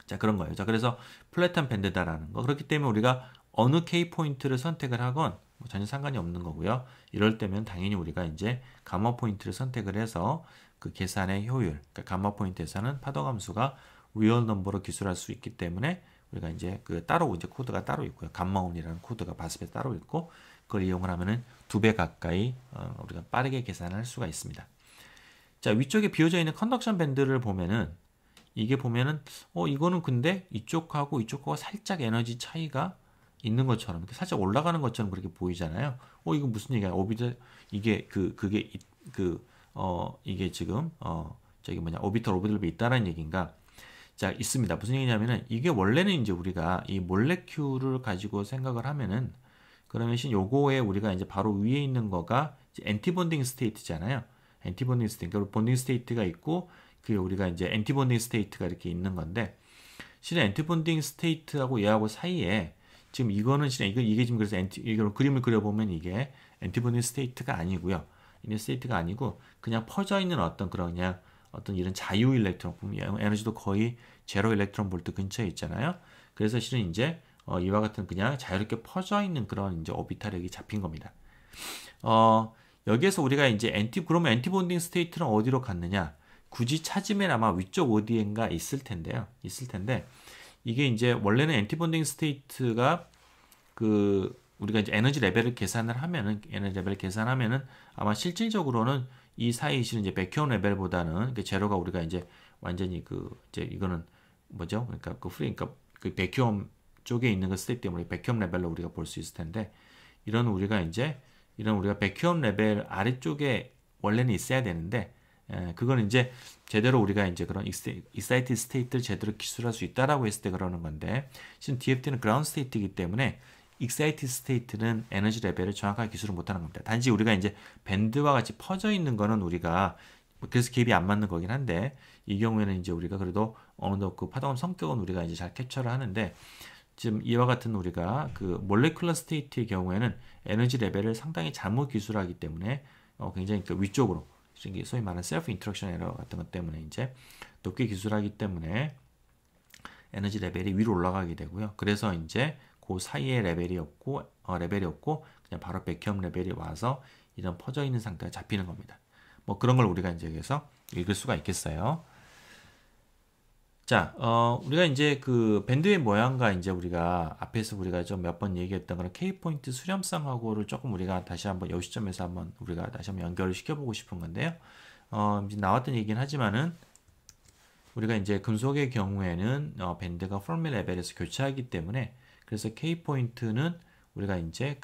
자, 그런 거예요. 자, 그래서 플랫한 밴드다라는 거. 그렇기 때문에 우리가 어느 K 포인트를 선택을 하건 뭐 전혀 상관이 없는 거고요. 이럴 때면 당연히 우리가 이제 감마 포인트를 선택을 해서 그 계산의 효율, 그러니까 감마 포인트에서는 파동함수가 리얼 넘버로 기술할 수 있기 때문에 우리가 이제 그 따로 이제 코드가 따로 있고요. 감마온이라는 코드가 바스에 따로 있고, 그걸 이용을 하면은 2배 가까이 우리가 빠르게 계산할 수가 있습니다. 자, 위쪽에 비어져 있는 컨덕션 밴드를 보면은 이게 보면은 이거는 근데 이쪽하고 살짝 에너지 차이가 있는 것처럼 이렇게 살짝 올라가는 것처럼 그렇게 보이잖아요. 이거 무슨 얘기야? 오비터 이게 이게 지금 저기 뭐냐 오비터 오비들이 있다라는 얘기인가? 자, 있습니다. 무슨 얘기냐면은 이게 원래는 이제 우리가 이 몰레큘을 가지고 생각을 하면은 그러면 요거에 우리가 이제 바로 위에 있는 거가 이제 엔티본딩 스테이트잖아요. 엔티본딩 스테이트. 그러니까 본딩 스테이트가 있고 그 우리가 이제 엔티본딩 스테이트가 이렇게 있는 건데 실은 엔티본딩 스테이트하고 얘하고 사이에 지금 이거는 실은 이게 지금 그래서 이걸 그림을 그려보면 이게 엔티본딩 스테이트가 아니고요. 이 스테이트가 아니고 그냥 퍼져 있는 어떤 그런 그냥 어떤 이런 자유 일렉트론 에너지도 거의 제로 일렉트론 볼트 근처에 있잖아요. 그래서 실은 이제 이와 같은 그냥 자유롭게 퍼져 있는 그런 이제 오비탈이 잡힌 겁니다. 여기에서 우리가 이제 그러면 엔티본딩 스테이트는 어디로 갔느냐? 굳이 찾으면 아마 위쪽 어디엔가 있을 텐데요. 있을 텐데 이게 이제 원래는 엔티본딩 스테이트가 우리가 이제 에너지 레벨을 계산하면은 아마 실질적으로는 이 사이 실은 이제 백큐엄 레벨보다는 제로가 우리가 이제 완전히 이제 이거는 뭐죠? 그러니까 그 백큐엄 쪽에 있는 그 스테이트 때문에 백큐엄 레벨로 우리가 볼 수 있을 텐데 이런 우리가 백큐엄 레벨 아래쪽에 원래는 있어야 되는데 그건 이제 제대로 우리가 이제 그런 익사이티드 스테이트를 제대로 기술할 수 있다라고 했을 때 그러는 건데 지금 DFT는 그라운드 스테이트이기 때문에 익사이티드 스테이트는 에너지 레벨을 정확하게 기술을 못하는 겁니다. 단지 우리가 이제 밴드와 같이 퍼져 있는 거는 우리가 그래서 갭이 안 맞는 거긴 한데 이 경우에는 이제 우리가 그래도 어느 정도 그 파동음 성격은 우리가 이제 잘 캡처를 하는데 지금 이와 같은 우리가 그 몰레큘러 스테이트의 경우에는 에너지 레벨을 상당히 잘못 기술하기 때문에 굉장히 그 위쪽으로 소위 말하는 셀프 인터랙션 에러 같은 것 때문에 이제 높게 기술하기 때문에 에너지 레벨이 위로 올라가게 되고요. 그래서 이제 그 사이에 레벨이 없고 그냥 바로 백큐엄 레벨이 와서 이런 퍼져 있는 상태가 잡히는 겁니다. 뭐 그런 걸 우리가 이제 여기서 읽을 수가 있겠어요. 자, 우리가 이제 그 밴드의 모양과 이제 우리가 앞에서 우리가 좀 몇 번 얘기했던 그런 K포인트 수렴상하고를 조금 우리가 다시 한번 이 시점에서 한번 우리가 다시 한번 연결을 시켜보고 싶은 건데요. 이제 나왔던 얘기긴 하지만은 우리가 이제 금속의 경우에는 밴드가 폴미 레벨에서 교차하기 때문에 그래서 K포인트는 우리가 이제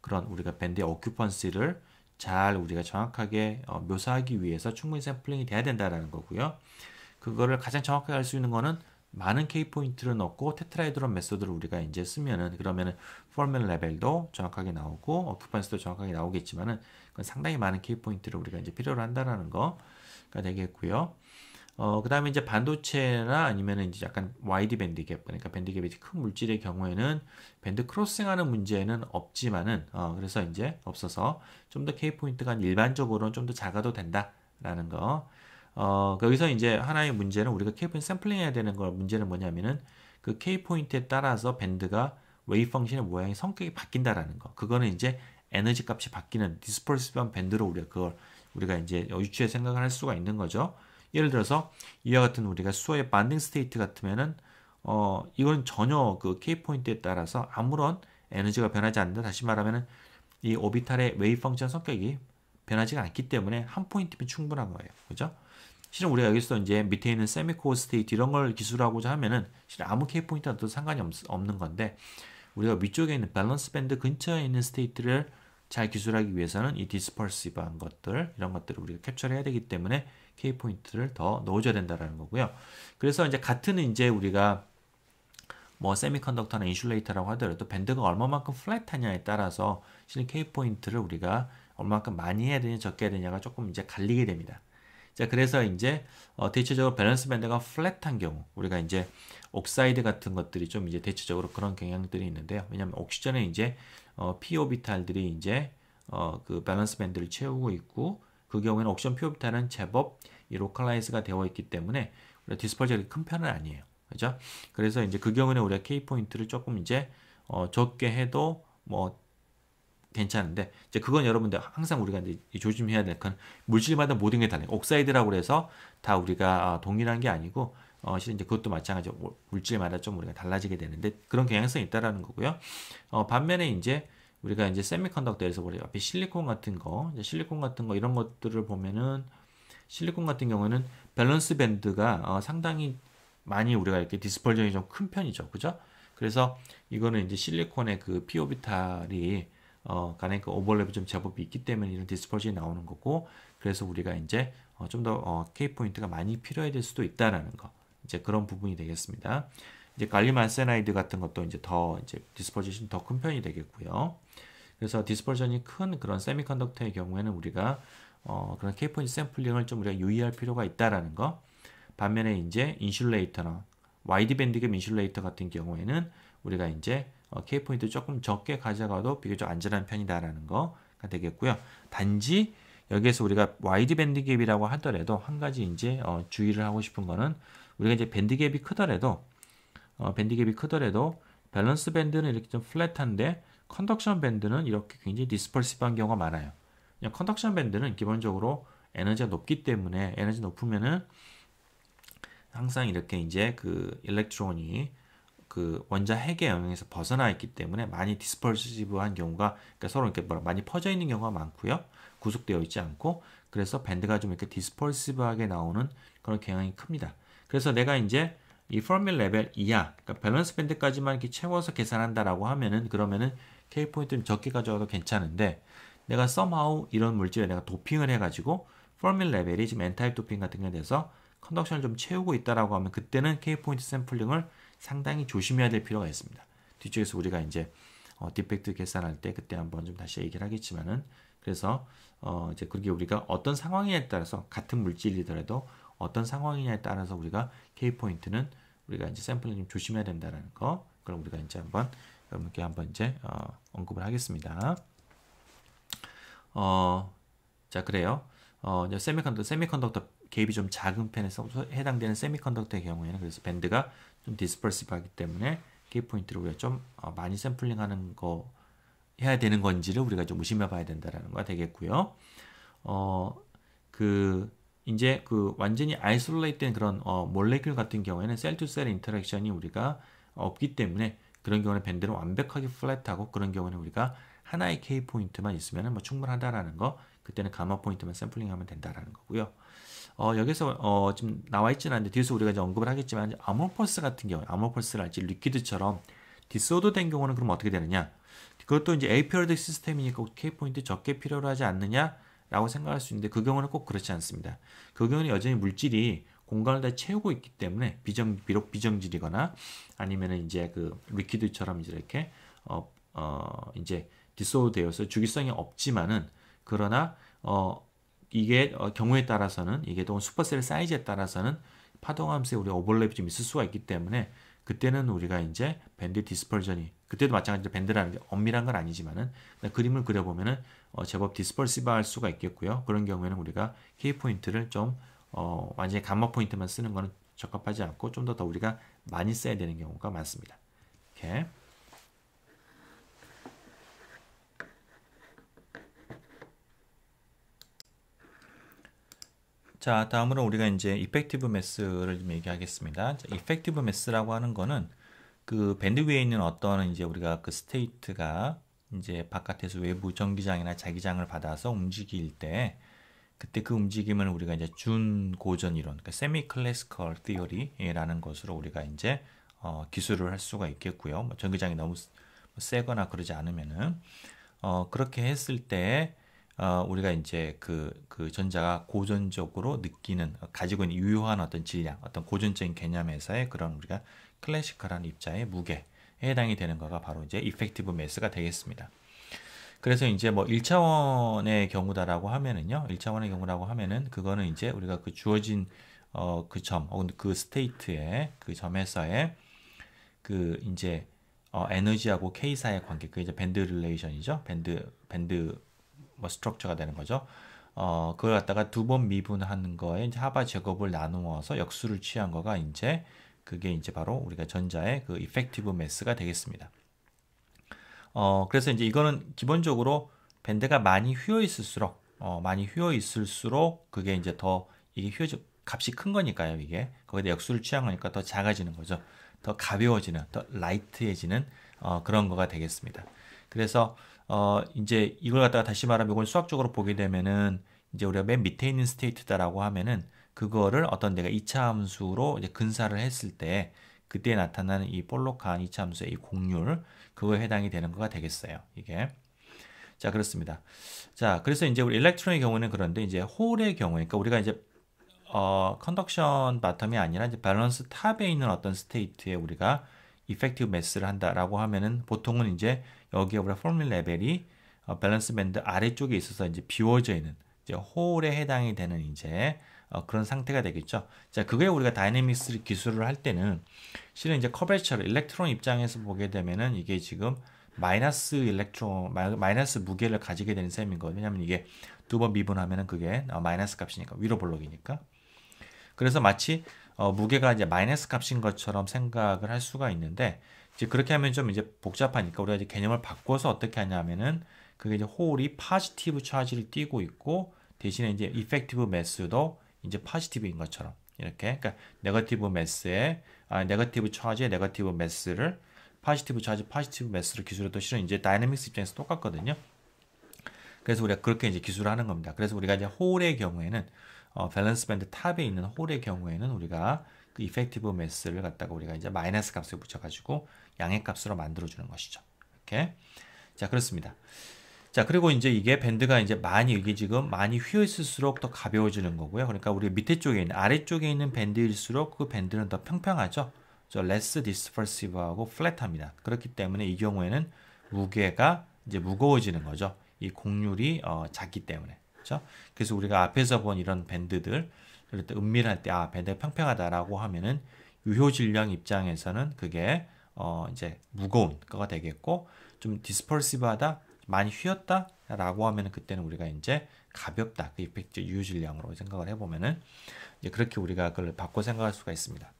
그런 우리가 밴드의 오큐펀시를 잘 우리가 정확하게 묘사하기 위해서 충분히 샘플링이 돼야 된다라는 거고요. 그거를 가장 정확하게 할 수 있는 거는 많은 K포인트를 넣고 테트라헤드론 메소드를 우리가 이제 쓰면은 그러면은 폴멜 레벨도 정확하게 나오고 오큐펀시도 정확하게 나오겠지만은 그건 상당히 많은 K포인트를 우리가 이제 필요로 한다라는 거가 되겠고요. 그 다음에 이제 반도체나 아니면은 이제 약간 와이드 밴드 갭, 그러니까 밴드 갭이 큰 물질의 경우에는 밴드 크로싱 하는 문제는 없지만은, 그래서 이제 없어서 좀 더 K포인트가 일반적으로는 좀 더 작아도 된다라는 거. 여기서 이제 하나의 문제는 우리가 K포인트 샘플링 해야 되는 거 문제는 뭐냐면은 그 K포인트에 따라서 밴드가 웨이브 펑션의 모양이 성격이 바뀐다라는 거. 그거는 이제 에너지 값이 바뀌는 디스퍼시브한 밴드로 우리가 이제 유추해 생각을 할 수가 있는 거죠. 예를 들어서 이와 같은 우리가 수어의 반딩 스테이트 같으면은 이건 전혀 그 K 포인트에 따라서 아무런 에너지가 변하지 않는다. 다시 말하면은 이 오비탈의 웨이브 펑션 성격이 변하지가 않기 때문에 한 포인트면 충분한 거예요. 그죠? 실은 우리가 여기서 이제 밑에 있는 세미코어 스테이트 이런 걸 기술하고자 하면은 실은 아무 K 포인트와도 상관이 없는 건데 우리가 위쪽에 있는 밸런스 밴드 근처에 있는 스테이트를 잘 기술하기 위해서는 이 디스퍼시브한 것들 이런 것들을 우리가 캡처를 해야 되기 때문에 K 포인트를 더 넣어줘야 된다라는 거고요. 그래서 이제 같은 이제 우리가 뭐 세미컨덕터나 인슐레이터라고 하더라도 밴드가 얼마만큼 플랫하냐에 따라서 실은 K 포인트를 우리가 얼마만큼 많이 해야 되냐 적게 해야 되냐가 조금 이제 갈리게 됩니다. 자, 그래서 이제 대체적으로 밸런스 밴드가 플랫한 경우 우리가 이제 옥사이드 같은 것들이 좀 이제 대체적으로 그런 경향들이 있는데요. 왜냐하면 옥시전에 이제 p 오비탈들이 이제 그 밸런스 밴드를 채우고 있고 그 경우에는 옥션 p 오비탈은 제법 이 로컬라이즈가 되어 있기 때문에 우리가 디스퍼저가 큰 편은 아니에요. 그죠? 그래서 이제 그 경우에는 우리가 K 포인트를 조금 이제 적게 해도 뭐 괜찮은데 이제 그건 여러분들 항상 우리가 이제 조심해야 될 건 물질마다 모든 게 달라요. 옥사이드라고 해서 다 우리가 동일한 게 아니고 실은 이제 그것도 마찬가지로 물질마다 좀 우리가 달라지게 되는데 그런 경향성이 있다라는 거고요. 반면에 이제 우리가 이제 세미컨덕터에서 우리 앞에 실리콘 같은 거 이런 것들을 보면은 실리콘 같은 경우는 밸런스 밴드가 상당히 많이 우리가 이렇게 디스퍼전이 좀 큰 편이죠. 그죠? 그래서 이거는 이제 실리콘의 그 p 오비탈이 간에 그 오버랩이 좀 제법 있기 때문에 이런 디스퍼전이 나오는 거고, 그래서 우리가 이제 좀 더 K 포인트가 많이 필요해 될 수도 있다라는 거, 이제 그런 부분이 되겠습니다. 이제 갈륨 아세나이드 같은 것도 이제 더 이제 디스퍼전이 더 큰 편이 되겠고요. 그래서 디스퍼전이 큰 그런 세미컨덕터의 경우에는 우리가 그런 K 포인트 샘플링을 좀 우리가 유의할 필요가 있다라는 거. 반면에 이제 인슐레이터나 와이드 밴드갭 인슐레이터 같은 경우에는 우리가 이제 K 포인트 조금 적게 가져가도 비교적 안전한 편이다라는 거가 되겠고요. 단지 여기에서 우리가 와이드 밴드갭이라고 하더라도 한 가지 이제 주의를 하고 싶은 거는, 우리가 이제 밴드갭이 크더라도 밸런스 밴드는 이렇게 좀 플랫한데 컨덕션 밴드는 이렇게 굉장히 디스퍼시브한 경우가 많아요. 그냥 컨덕션 밴드는 기본적으로 에너지가 높기 때문에, 에너지 높으면은 항상 이렇게 이제 그 일렉트론이 그 원자 핵의 영역에서 벗어나 있기 때문에 많이 디스퍼시브한 경우가, 그러니까 서로 이렇게 많이 퍼져 있는 경우가 많고요. 구속되어 있지 않고, 그래서 밴드가 좀 이렇게 디스퍼시브하게 나오는 그런 경향이 큽니다. 그래서 내가 이제 이 퍼미 레벨 이하, 그러니까 밸런스 밴드까지만 이렇게 채워서 계산한다라고 하면은, 그러면은 K 포인트를 적게 가져가도 괜찮은데, 내가 somehow 이런 물질에 내가 도핑을 해가지고 퍼미 레벨이 지금 N타입 도핑 같은 게 돼서 컨덕션을 좀 채우고 있다라고 하면, 그때는 K 포인트 샘플링을 상당히 조심해야 될 필요가 있습니다. 뒤쪽에서 우리가 이제 디펙트 계산할 때 그때 한번 좀 다시 얘기를 하겠지만은, 그래서 이제 그게 우리가 어떤 상황이냐에 따라서, 같은 물질이더라도 어떤 상황이냐에 따라서 우리가 K 포인트는 우리가 이제 샘플링 좀 조심해야 된다는 거, 그럼 우리가 이제 한번 여러분께 한번 이제 언급을 하겠습니다. 자, 그래요. 이제 세미컨덕터 갭이 좀 작은 편에서 해당되는 세미컨덕터의 경우에는, 그래서 밴드가 좀 디스퍼시브하기 때문에 K 포인트를 우리가 좀 많이 샘플링하는 거 해야 되는 건지를 우리가 좀 의심해 봐야 된다라는 거가 되겠고요. 이제 그 완전히 아이솔레이트된 그런 몰레큘 같은 경우에는 셀 투 셀 인터랙션이 우리가 없기 때문에, 그런 경우는 밴드는 완벽하게 플랫하고, 그런 경우는 우리가 하나의 K 포인트만 있으면 뭐 충분하다라는 거, 그때는 가마 포인트만 샘플링하면 된다라는 거고요. 여기서 지금 나와 있지는 않은데 뒤에서 우리가 이제 언급을 하겠지만, 아모퍼스 같은 경우, 아모퍼스랄지 리퀴드처럼 디소더 된 경우는 그럼 어떻게 되느냐? 그것도 이제 에이피어드 시스템이니까 K 포인트 적게 필요로 하지 않느냐라고 생각할 수 있는데, 그 경우는 꼭 그렇지 않습니다. 그 경우는 여전히 물질이 공간을 다 채우고 있기 때문에 비록 비정질이거나 아니면은 이제 그 리퀴드처럼 이제 이렇게 이제 디소더 되어서 주기성이 없지만은, 그러나 이게 경우에 따라서는, 이게 또 슈퍼셀 사이즈에 따라서는 파동함수에 우리 오버랩이 좀 있을 수가 있기 때문에, 그때는 우리가 이제 밴드 디스퍼전이, 그때도 마찬가지로 밴드라는 게 엄밀한 건 아니지만은 그림을 그려보면은 제법 디스퍼시브할 수가 있겠고요. 그런 경우에는 우리가 K 포인트를 좀 완전히 감마 포인트만 쓰는 거는 적합하지 않고, 좀 더 우리가 많이 써야 되는 경우가 많습니다. 이렇게. 자, 다음으로 우리가 이제 이펙티브 매스를 좀 얘기하겠습니다. 이펙티브 매스라고 하는 거는 그 밴드 위에 있는 어떤 이제 우리가 그 스테이트가 이제 바깥에서 외부 전기장이나 자기장을 받아서 움직일 때, 그때 그 움직임을 우리가 이제 준고전 이론, 그러니까 세미 클래시컬 티어리라는 것으로 우리가 이제 기술을 할 수가 있겠고요. 뭐 전기장이 너무 세거나 그러지 않으면은 그렇게 했을 때 우리가 이제 그 전자가 고전적으로 느끼는, 가지고 있는 유효한 어떤 질량, 어떤 고전적인 개념에서의 그런 우리가 클래시컬한 입자의 무게에 해당이 되는 거가 바로 이제 이펙티브 매스가 되겠습니다. 그래서 이제 뭐 1차원의 경우다라고 하면은요, 1차원의 경우라고 하면은 그거는 이제 우리가 그 주어진 그 점, 혹은 그 스테이트의 그 점에서의 그 이제 에너지하고 K 사이의 관계, 그 이제 밴드 릴레이션이죠. 밴드 뭐 스트럭처가 되는 거죠. 그걸 갖다가 두 번 미분하는 거에 이제 하바 제곱을 나누어서 역수를 취한 거가 이제 그게 이제 바로 우리가 전자의 그 이펙티브 매스가 되겠습니다. 그래서 이제 이거는 기본적으로 밴드가 많이 휘어 있을수록 그게 이제 더 이게 값이 큰 거니까요. 이게 거기다 역수를 취한 거니까 더 작아지는 거죠. 더 가벼워지는, 더 라이트해지는 그런 거가 되겠습니다. 그래서 이제 이걸 갖다가 다시 말하면 이걸 수학적으로 보게 되면은, 이제 우리가 맨 밑에 있는 스테이트다라고 하면은 그거를 어떤 내가 2차 함수로 이제 근사를 했을 때 그때 나타나는 이 볼록한 이차함수의 이 곡률 그거에 해당이 되는 거가 되겠어요. 이게. 자, 그렇습니다. 자, 그래서 이제 우리 일렉트론의 경우는 그런데 이제 홀의 경우에 그러니까 우리가 이제 컨덕션 바텀이 아니라 이제 밸런스 탑에 있는 어떤 스테이트에 우리가 이펙티브 매스를 한다라고 하면은 보통은 이제 여기에 우리가 포뮬 레벨이 밸런스 밴드 아래쪽에 있어서 이제 비워져 있는 이제 홀에 해당이 되는 이제 그런 상태가 되겠죠. 자, 그거에 우리가 다이내믹스 기술을 할 때는 실은 이제 커베처를 일렉트론 입장에서 보게 되면은 이게 지금 마이너스 마이너스 무게를 가지게 되는 셈인 거예요. 왜냐면 이게 두 번 미분하면은 그게 마이너스 값이니까 위로 볼록이니까. 그래서 마치 무게가 이제 마이너스 값인 것처럼 생각을 할 수가 있는데 이제 그렇게 하면 좀 이제 복잡하니까 우리가 이제 개념을 바꿔서 어떻게 하냐면은 그게 이제 홀이 파지티브 차지를 띠고 있고 대신에 이제 이펙티브 매스도 이제 파지티브인 것처럼 이렇게 그러니까 네거티브 매스에 네거티브 차지에 네거티브 매스를 파지티브 차지 파지티브 매스를 기술해도 실은 이제 다이내믹스 입장에서 똑같거든요. 그래서 우리가 그렇게 이제 기술을 하는 겁니다. 그래서 우리가 이제 홀의 경우에는 밸런스 밴드 탑에 있는 홀의 경우에는 우리가 그 이펙티브 매스를 갖다가 우리가 이제 마이너스 값을 붙여가지고 양의 값으로 만들어주는 것이죠. 이렇게. 자, 그렇습니다. 자, 그리고 이제 이게 밴드가 이제 이게 지금 많이 휘어 있을수록 더 가벼워지는 거고요. 그러니까 우리 밑에 쪽에 있는, 아래쪽에 있는 밴드일수록 그 밴드는 더 평평하죠. less dispersive하고 flat합니다. 그렇기 때문에 이 경우에는 무게가 이제 무거워지는 거죠. 이 곡률이 작기 때문에. 그렇죠? 그래서 우리가 앞에서 본 이런 밴드들, 그럴 때 은밀할 때 밴드가 평평하다라고 하면은 유효 질량 입장에서는 그게 이제 무거운 거가 되겠고 좀 디스퍼시브하다, 많이 휘었다라고 하면은 그때는 우리가 이제 가볍다, 그 이펙트 유효 질량으로 생각을 해보면은 이제 그렇게 우리가 그걸 바꿔 생각할 수가 있습니다.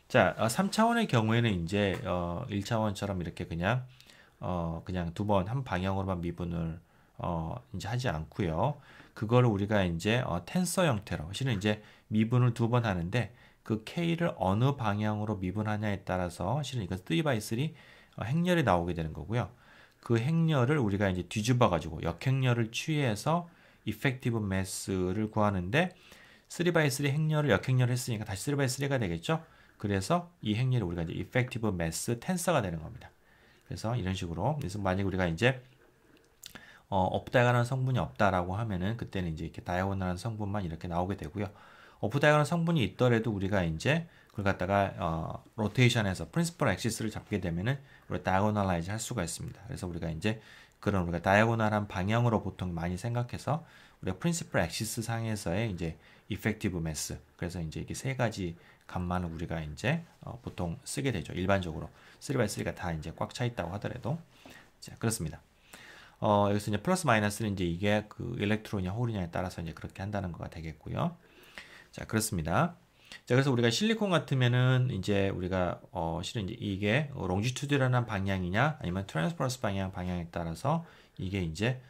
자, 3차원의 경우에는 이제 1차원처럼 이렇게 그냥 두 번 한 방향으로만 미분을 이제 하지 않고요. 그거를 우리가 이제 텐서 형태로 실은 이제 미분을 두 번 하는데 그 K를 어느 방향으로 미분하냐에 따라서 실은 이거 3x3 행렬이 나오게 되는 거고요. 그 행렬을 우리가 이제 뒤집어 가지고 역행렬을 취해서 이펙티브 매스를 구하는데 3x3 행렬을 역행렬을 했으니까 다시 3x3가 되겠죠. 그래서 이 행렬을 우리가 이제 이펙티브 매스 텐서가 되는 겁니다. 그래서 이런 식으로 그래서 만약 우리가 이제 업다이아곤한 성분이 없다라고 하면은 그때는 이제 이렇게 다이아곤한 성분만 이렇게 나오게 되고요. 오프다이아곤한 성분이 있더라도 우리가 이제 그걸 갖다가 로테이션에서 프린시플 엑시스를 잡게 되면은 우리가 다이아고널라이즈 할 수가 있습니다. 그래서 우리가 이제 그런 우리가 다이아고널한 방향으로 보통 많이 생각해서 우리가 프린시플 엑시스 상에서의 이제 이펙티브 매스 그래서 이제 이게 세 가지 값만을 우리가 이제 보통 쓰게 되죠. 일반적으로 3x3가 다 이제 꽉 차 있다고 하더라도 자, 그렇습니다. 여기서 이제 플러스 마이너스는 이제 이게 그 일렉트론이냐 홀이냐에 따라서 이제 그렇게 한다는 거가 되겠고요. 자, 그렇습니다. 자, 그래서 우리가 실리콘 같으면은 이제 우리가 실은 이제 이게 롱지튜드라는 방향이냐 아니면 트랜스퍼런스 방향에 따라서 이게 이제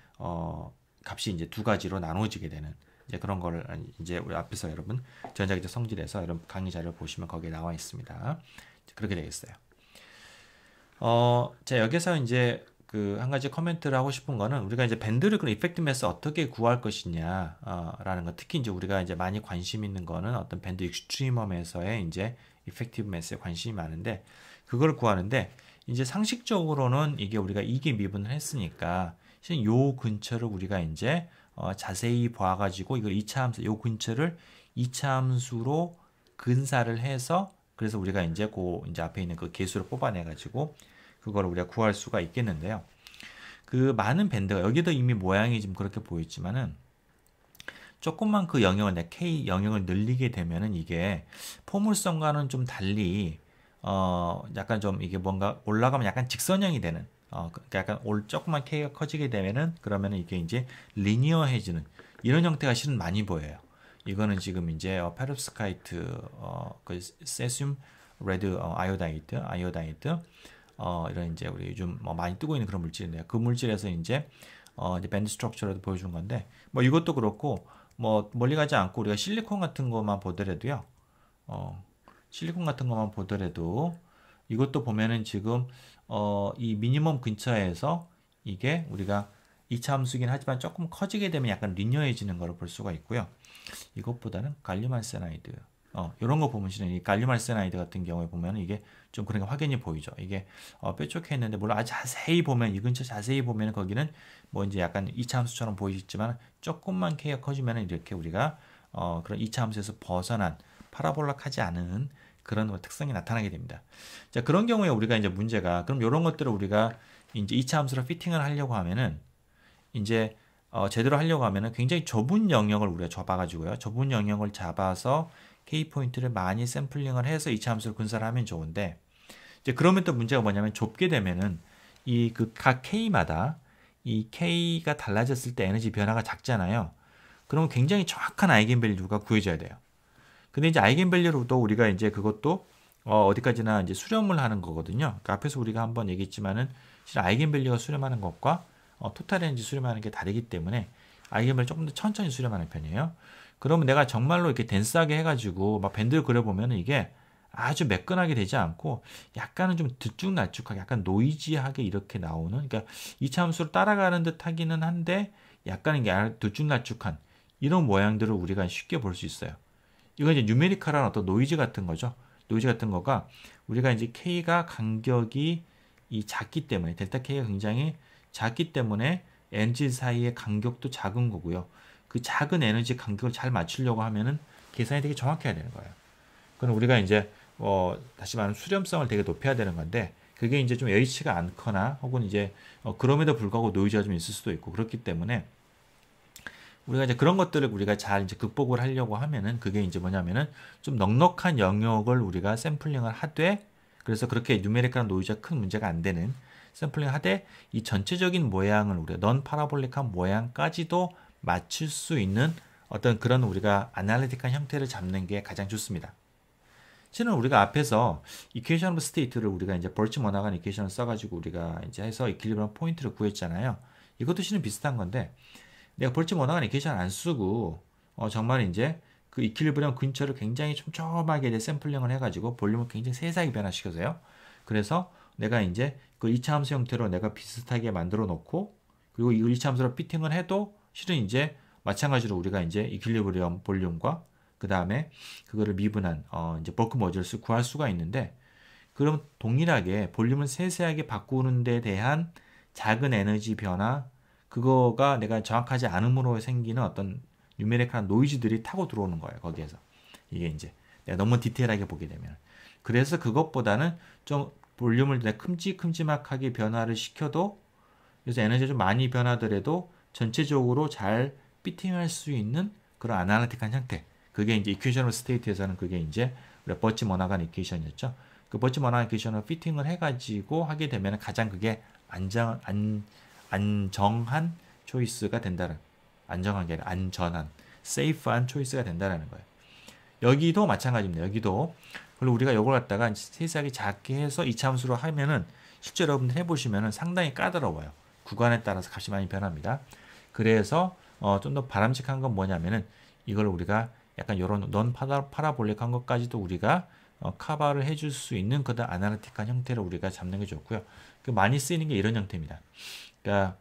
값이 이제 두 가지로 나눠지게 되는 이제 그런 거를 이제 우리 앞에서 여러분 전자기적 성질에서 여러분 강의 자료를 보시면 거기에 나와 있습니다. 그렇게 되겠어요. 자, 여기서 이제 그 한 가지 코멘트를 하고 싶은 거는 우리가 이제 밴드를 그런 이펙트 매스 어떻게 구할 것이냐 라는 거 특히 이제 우리가 이제 많이 관심 있는 거는 어떤 밴드 익스트리멈에서의 이제 이펙티브 매스에 관심이 많은데 그걸 구하는데 이제 상식적으로는 이게 우리가 이게 미분을 했으니까 실은 요 근처를 우리가 이제 자세히 봐가지고 이걸 2차 함수 요 근처를 2차 함수로 근사를 해서 그래서 우리가 이제 이제 앞에 있는 그 개수를 뽑아내가지고 그거를 우리가 구할 수가 있겠는데요. 그 많은 밴드가 여기도 이미 모양이 좀 그렇게 보이지만은 조금만 그 영역을 K 영역을 늘리게 되면은 이게 포물선과는 좀 달리 약간 좀 이게 뭔가 올라가면 약간 직선형이 되는 약간 조금만 K가 커지게 되면은 그러면은 이게 이제 리니어해지는 이런 형태가 실은 많이 보여요. 이거는 지금 이제 페롭스카이트 그 세슘 레드 아이오다이드 이런 이제 우리 요즘 많이 뜨고 있는 그런 물질인데요. 그 물질에서 이제 밴드 스트럭처라도 보여준 건데 뭐 이것도 그렇고 뭐 멀리 가지 않고 우리가 실리콘 같은 것만 보더라도요. 실리콘 같은 것만 보더라도 이것도 보면은 지금 이 미니멈 근처에서 이게 우리가 2차 함수긴 하지만 조금 커지게 되면 약간 리니어해지는 걸 볼 수가 있고요. 이것보다는 갈륨 알세나이드 이런 거 보면 실은 이 갈륨 알세나이드 같은 경우에 보면 이게 좀 그런 게 확연히 보이죠. 이게 뾰족해 있는데 물론 아주 자세히 보면 이 근처 자세히 보면 거기는 뭐 이제 약간 2차 함수처럼 보이지만 조금만 K가 커지면 이렇게 우리가 그런 2차 함수에서 벗어난 파라볼락하지 않은 그런 특성이 나타나게 됩니다. 자, 그런 경우에 우리가 이제 문제가 그럼 이런 것들을 우리가 이제 2차 함수로 피팅을 하려고 하면은 이제 제대로 하려고 하면은 굉장히 좁은 영역을 우리가 잡아가지고요. 좁은 영역을 잡아서 K 포인트를 많이 샘플링을 해서 2차 함수를 분산하면 좋은데 이제 그러면 또 문제가 뭐냐면 좁게 되면은 이 그 각 K마다 이 K가 달라졌을 때 에너지 변화가 작잖아요. 그러면 굉장히 정확한 아이겐밸류가 구해져야 돼요. 근데 이제 아이겐밸류로도 우리가 이제 그것도 어디까지나 이제 수렴을 하는 거거든요. 그러니까 앞에서 우리가 한번 얘기했지만은 실은 아이겐밸류가 수렴하는 것과 토탈 에너지 수렴하는 게 다르기 때문에 아이겐밸류 조금 더 천천히 수렴하는 편이에요. 그러면 내가 정말로 이렇게 댄스하게 해가지고 막 밴드를 그려보면 이게 아주 매끈하게 되지 않고 약간은 좀 들쭉날쭉하게 약간 노이지하게 이렇게 나오는 그러니까 2차 함수로 따라가는 듯 하기는 한데 약간 이게 들쭉날쭉한 이런 모양들을 우리가 쉽게 볼 수 있어요. 이건 이제 뉴메리컬한 어떤 노이즈 같은 거죠. 노이즈 같은 거가 우리가 이제 K가 간격이 이 작기 때문에 델타 K가 굉장히 작기 때문에 에너지 사이의 간격도 작은 거고요. 그 작은 에너지 간격을 잘 맞추려고 하면은 계산이 되게 정확해야 되는 거예요. 그럼 우리가 이제 다시 말하면 수렴성을 되게 높여야 되는 건데 그게 이제 좀 여의치가 않거나 혹은 이제 그럼에도 불구하고 노이즈가 좀 있을 수도 있고 그렇기 때문에 우리가 이제 그런 것들을 우리가 잘 이제 극복을 하려고 하면은 그게 이제 뭐냐면은 좀 넉넉한 영역을 우리가 샘플링을 하되 그래서 그렇게 뉴메리컬한 노이즈가 큰 문제가 안 되는 샘플링 하되 이 전체적인 모양을 우리가 넌 파라볼릭한 모양까지도 맞출 수 있는 어떤 그런 우리가 아날리틱한 형태를 잡는 게 가장 좋습니다. 실은 우리가 앞에서 이퀘이션 오브 스테이트를 우리가 이제 벌치 모나간 이퀘이션을 써가지고 우리가 이제 해서 이퀄리브럼 포인트를 구했잖아요. 이것도 실은 비슷한 건데 내가 벌치 모나간 이퀘이션 안 쓰고 정말 이제 그 이퀄리브럼 근처를 굉장히 촘촘하게 이제 샘플링을 해가지고 볼륨을 굉장히 세세하게 변화시켜서요. 그래서 내가 이제 그 2차 함수 형태로 내가 비슷하게 만들어 놓고 그리고 이 2차 함수로 피팅을 해도 실은 이제 마찬가지로 우리가 이제 이퀄리브리엄 볼륨과 그 다음에 그거를 미분한 이제 벌크 모듈스 구할 수가 있는데 그럼 동일하게 볼륨을 세세하게 바꾸는 데 대한 작은 에너지 변화 그거가 내가 정확하지 않음으로 생기는 어떤 뉴메리컬한 노이즈들이 타고 들어오는 거예요. 거기에서 이게 이제 내가 너무 디테일하게 보게 되면 그래서 그것보다는 좀 볼륨을 내가 큼직큼직하게 변화를 시켜도 그래서 에너지가 좀 많이 변하더라도 전체적으로 잘 피팅할 수 있는 그런 아날리틱한 형태 그게 이제 이퀘이션 오브 스테이트에서는 그게 이제 우리가 버치 모나간 이퀘이션이었죠. 그 버치 모나간 이퀘이션을 피팅을 해가지고 하게 되면 가장 그게 안정한 초이스가 된다는 안정한 게 아니라 안전한 세이프한 초이스가 된다는 거예요. 여기도 마찬가지입니다. 여기도 그리고 우리가 이걸 갖다가 세세하게 작게 해서 2차 함수로 하면은 실제 여러분들 해보시면은 상당히 까다로워요. 구간에 따라서 값이 많이 변합니다. 그래서 좀 더 바람직한 건 뭐냐면은 이걸 우리가 약간 이런 넌 파라볼릭한 것까지도 우리가 커버를 해줄 수 있는 그런 아날리틱한 형태를 우리가 잡는 게 좋고요. 그 많이 쓰이는 게 이런 형태입니다. 그러니까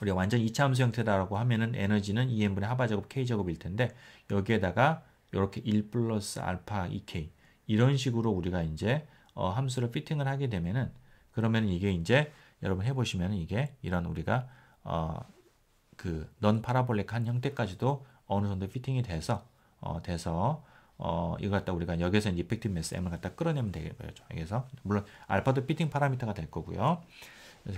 우리가 완전 2차 함수 형태다라고 하면은 에너지는 2n분의 하바제곱 k제곱일 텐데 여기에다가 이렇게 1 플러스 알파 2k 이런 식으로 우리가 이제 함수를 피팅을 하게 되면은 그러면 이게 이제 여러분 해보시면은 이게 이런 우리가 그 넌 파라볼릭한 형태까지도 어느 정도 피팅이 돼서 이거 갖다 우리가 여기서 이제 이펙티브 매스 m을 갖다 끌어내면 되겠죠. 그래서 물론 알파도 피팅 파라미터가 될 거고요.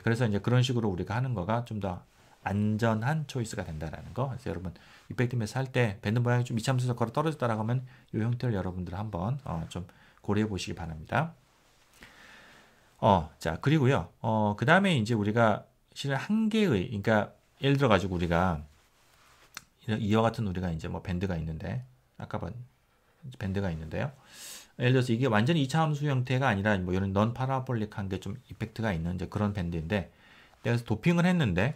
그래서 이제 그런 식으로 우리가 하는 거가 좀 더 안전한 초이스가 된다라는 거. 그래서 여러분 이펙티브 매스 할 때 밴드 모양이 좀 이참수에서 걸어 떨어졌다라고 하면 이 형태를 여러분들 한번 좀 고려해 보시기 바랍니다. 자 그리고요. 그 다음에 이제 우리가 실은 한 개의 그러니까 예를 들어 가지고 우리가 이와 같은 우리가 이제 뭐 밴드가 있는데 아까 본 밴드가 있는데요. 예를 들어서 이게 완전히 2차 함수 형태가 아니라 뭐 이런 넌 파라볼릭한 게 좀 이펙트가 있는 이제 그런 밴드인데 내가 도핑을 했는데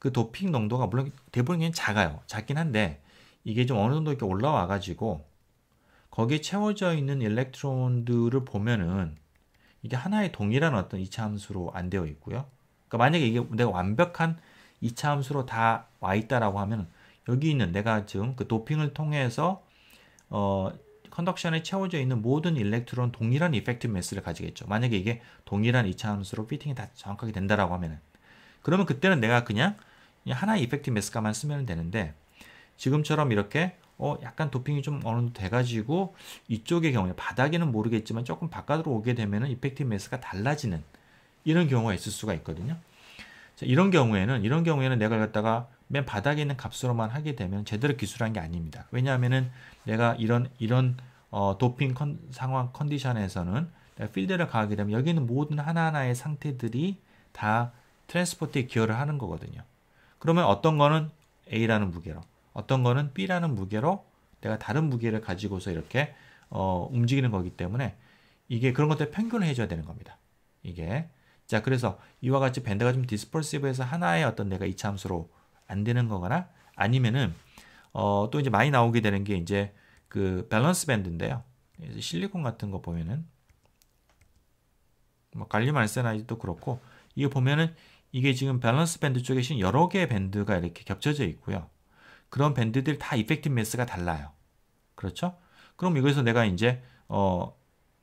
그 도핑 농도가 물론 대부분 그냥 작아요. 작긴 한데 이게 좀 어느 정도 이렇게 올라와 가지고 거기에 채워져 있는 일렉트론들을 보면은 이게 하나의 동일한 어떤 2차 함수로 안 되어 있고요. 그러니까 만약에 이게 내가 완벽한 2차 함수로 다 와 있다라고 하면 여기 있는 내가 지금 그 도핑을 통해서 컨덕션에 채워져 있는 모든 일렉트론 동일한 이펙티브 매스를 가지겠죠. 만약에 이게 동일한 이차함수로 피팅이 다 정확하게 된다라고 하면은, 그러면 그때는 내가 그냥 하나의 이펙티브 매스 값만 쓰면 되는데, 지금처럼 이렇게 약간 도핑이 좀 어느 정도 돼가지고 이쪽의 경우에 바닥에는 모르겠지만 조금 바깥으로 오게 되면은 이펙티브 매스가 달라지는 이런 경우가 있을 수가 있거든요. 자, 이런 경우에는 내가 갖다가 맨 바닥에 있는 값으로만 하게 되면 제대로 기술한 게 아닙니다. 왜냐하면은 내가 이런 도핑 상황 컨디션에서는 내가 필드를 가하게 되면 여기 있는 모든 하나하나의 상태들이 다 트랜스포트에 기여를 하는 거거든요. 그러면 어떤 거는 A라는 무게로, 어떤 거는 B라는 무게로 내가 다른 무게를 가지고서 이렇게 움직이는 거기 때문에 이게 그런 것들 평균을 해줘야 되는 겁니다. 이게 자, 그래서 이와 같이 밴드가 좀 디스퍼시브해서 하나의 어떤 내가 이차함수로 안 되는 거거나 아니면은 또 이제 많이 나오게 되는 게 이제 그 밸런스 밴드인데요. 실리콘 같은 거 보면은 뭐 갈륨 알세나이드도 그렇고 이거 보면은 이게 지금 밸런스 밴드 쪽에 여러 개의 밴드가 이렇게 겹쳐져 있고요. 그런 밴드들 다 이펙티브 매스가 달라요. 그렇죠? 그럼 이거에서 내가 이제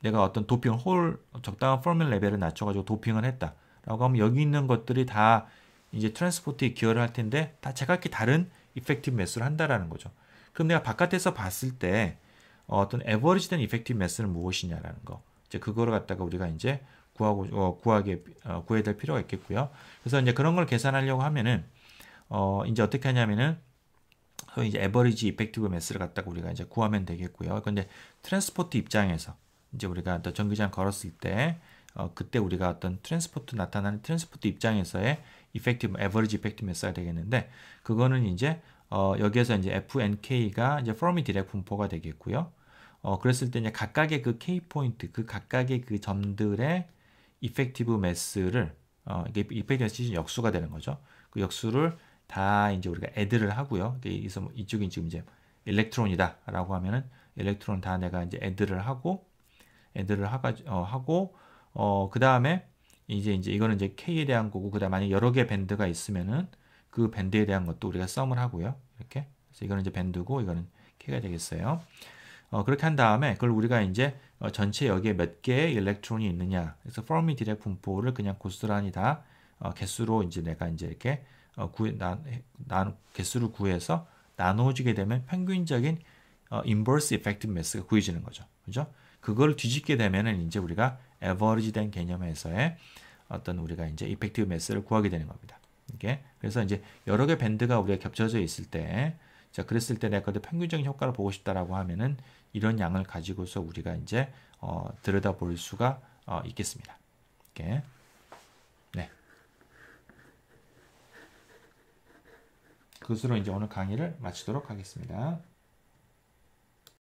내가 어떤 도핑 적당한 포뮬 레벨을 낮춰가지고 도핑을 했다라고 하면 여기 있는 것들이 다 이제 트랜스포트에 기여를 할 텐데 다 제각기 다른 이펙티브 매스를 한다라는 거죠. 그럼 내가 바깥에서 봤을 때 어떤 에버리지된 이펙티브 매스는 무엇이냐라는 거. 이제 그거를 갖다가 우리가 이제 구해야 될 필요가 있겠고요. 그래서 이제 그런 걸 계산하려고 하면은 이제 어떻게 하냐면은 소위 이제 에버리지 이펙티브 매스를 갖다가 우리가 이제 구하면 되겠고요. 근데 트랜스포트 입장에서 이제 우리가 또 전기장 걸었을 때 그때 우리가 어떤 나타나는 트랜스포트 입장에서의 에버리지 이펙티브 매스가 되겠는데 그거는 이제 여기에서 이제 FNK가 이제 페르미 디렉 분포가 되겠고요. 그랬을 때 이제 각각의 그 K 포인트, 그 각각의 그 점들의 이펙티브 매스를 이게 이펙티브 매스 역수가 되는 거죠. 그 역수를 다 이제 우리가 애드를 하고요. 그래서 이쪽이 지금 이제 일렉트론이다라고 하면은 일렉트론 다 내가 이제 애드를 하고 그 다음에 이제 이거는 이제 K에 대한 거고 그 다음에 만약 여러 개 밴드가 있으면은 그 밴드에 대한 것도 우리가 썸을 하고요. 이렇게. 그래서 이거는 이제 밴드고 이거는 K가 되겠어요. 그렇게 한 다음에 그걸 우리가 이제 전체 여기에 몇 개의 일렉트론이 있느냐. 그래서 페르미 디렉 분포를 그냥 고스란히 다 개수로 이제 내가 이제 이렇게 개수를 구해서 나눠주게 되면 평균적인 인버스 이펙티브 매스가 구해지는 거죠. 그죠? 그걸 뒤집게 되면은 이제 우리가 에버리지 된 개념에서의 어떤 우리가 이제 이펙티브 매스를 구하게 되는 겁니다. 이게 그래서 이제 여러 개 밴드가 우리가 겹쳐져 있을 때, 자 그랬을 때 내가 평균적인 효과를 보고 싶다라고 하면은 이런 양을 가지고서 우리가 이제 들여다볼 수가 있겠습니다. 이렇게 네. 그것으로 이제 오늘 강의를 마치도록 하겠습니다.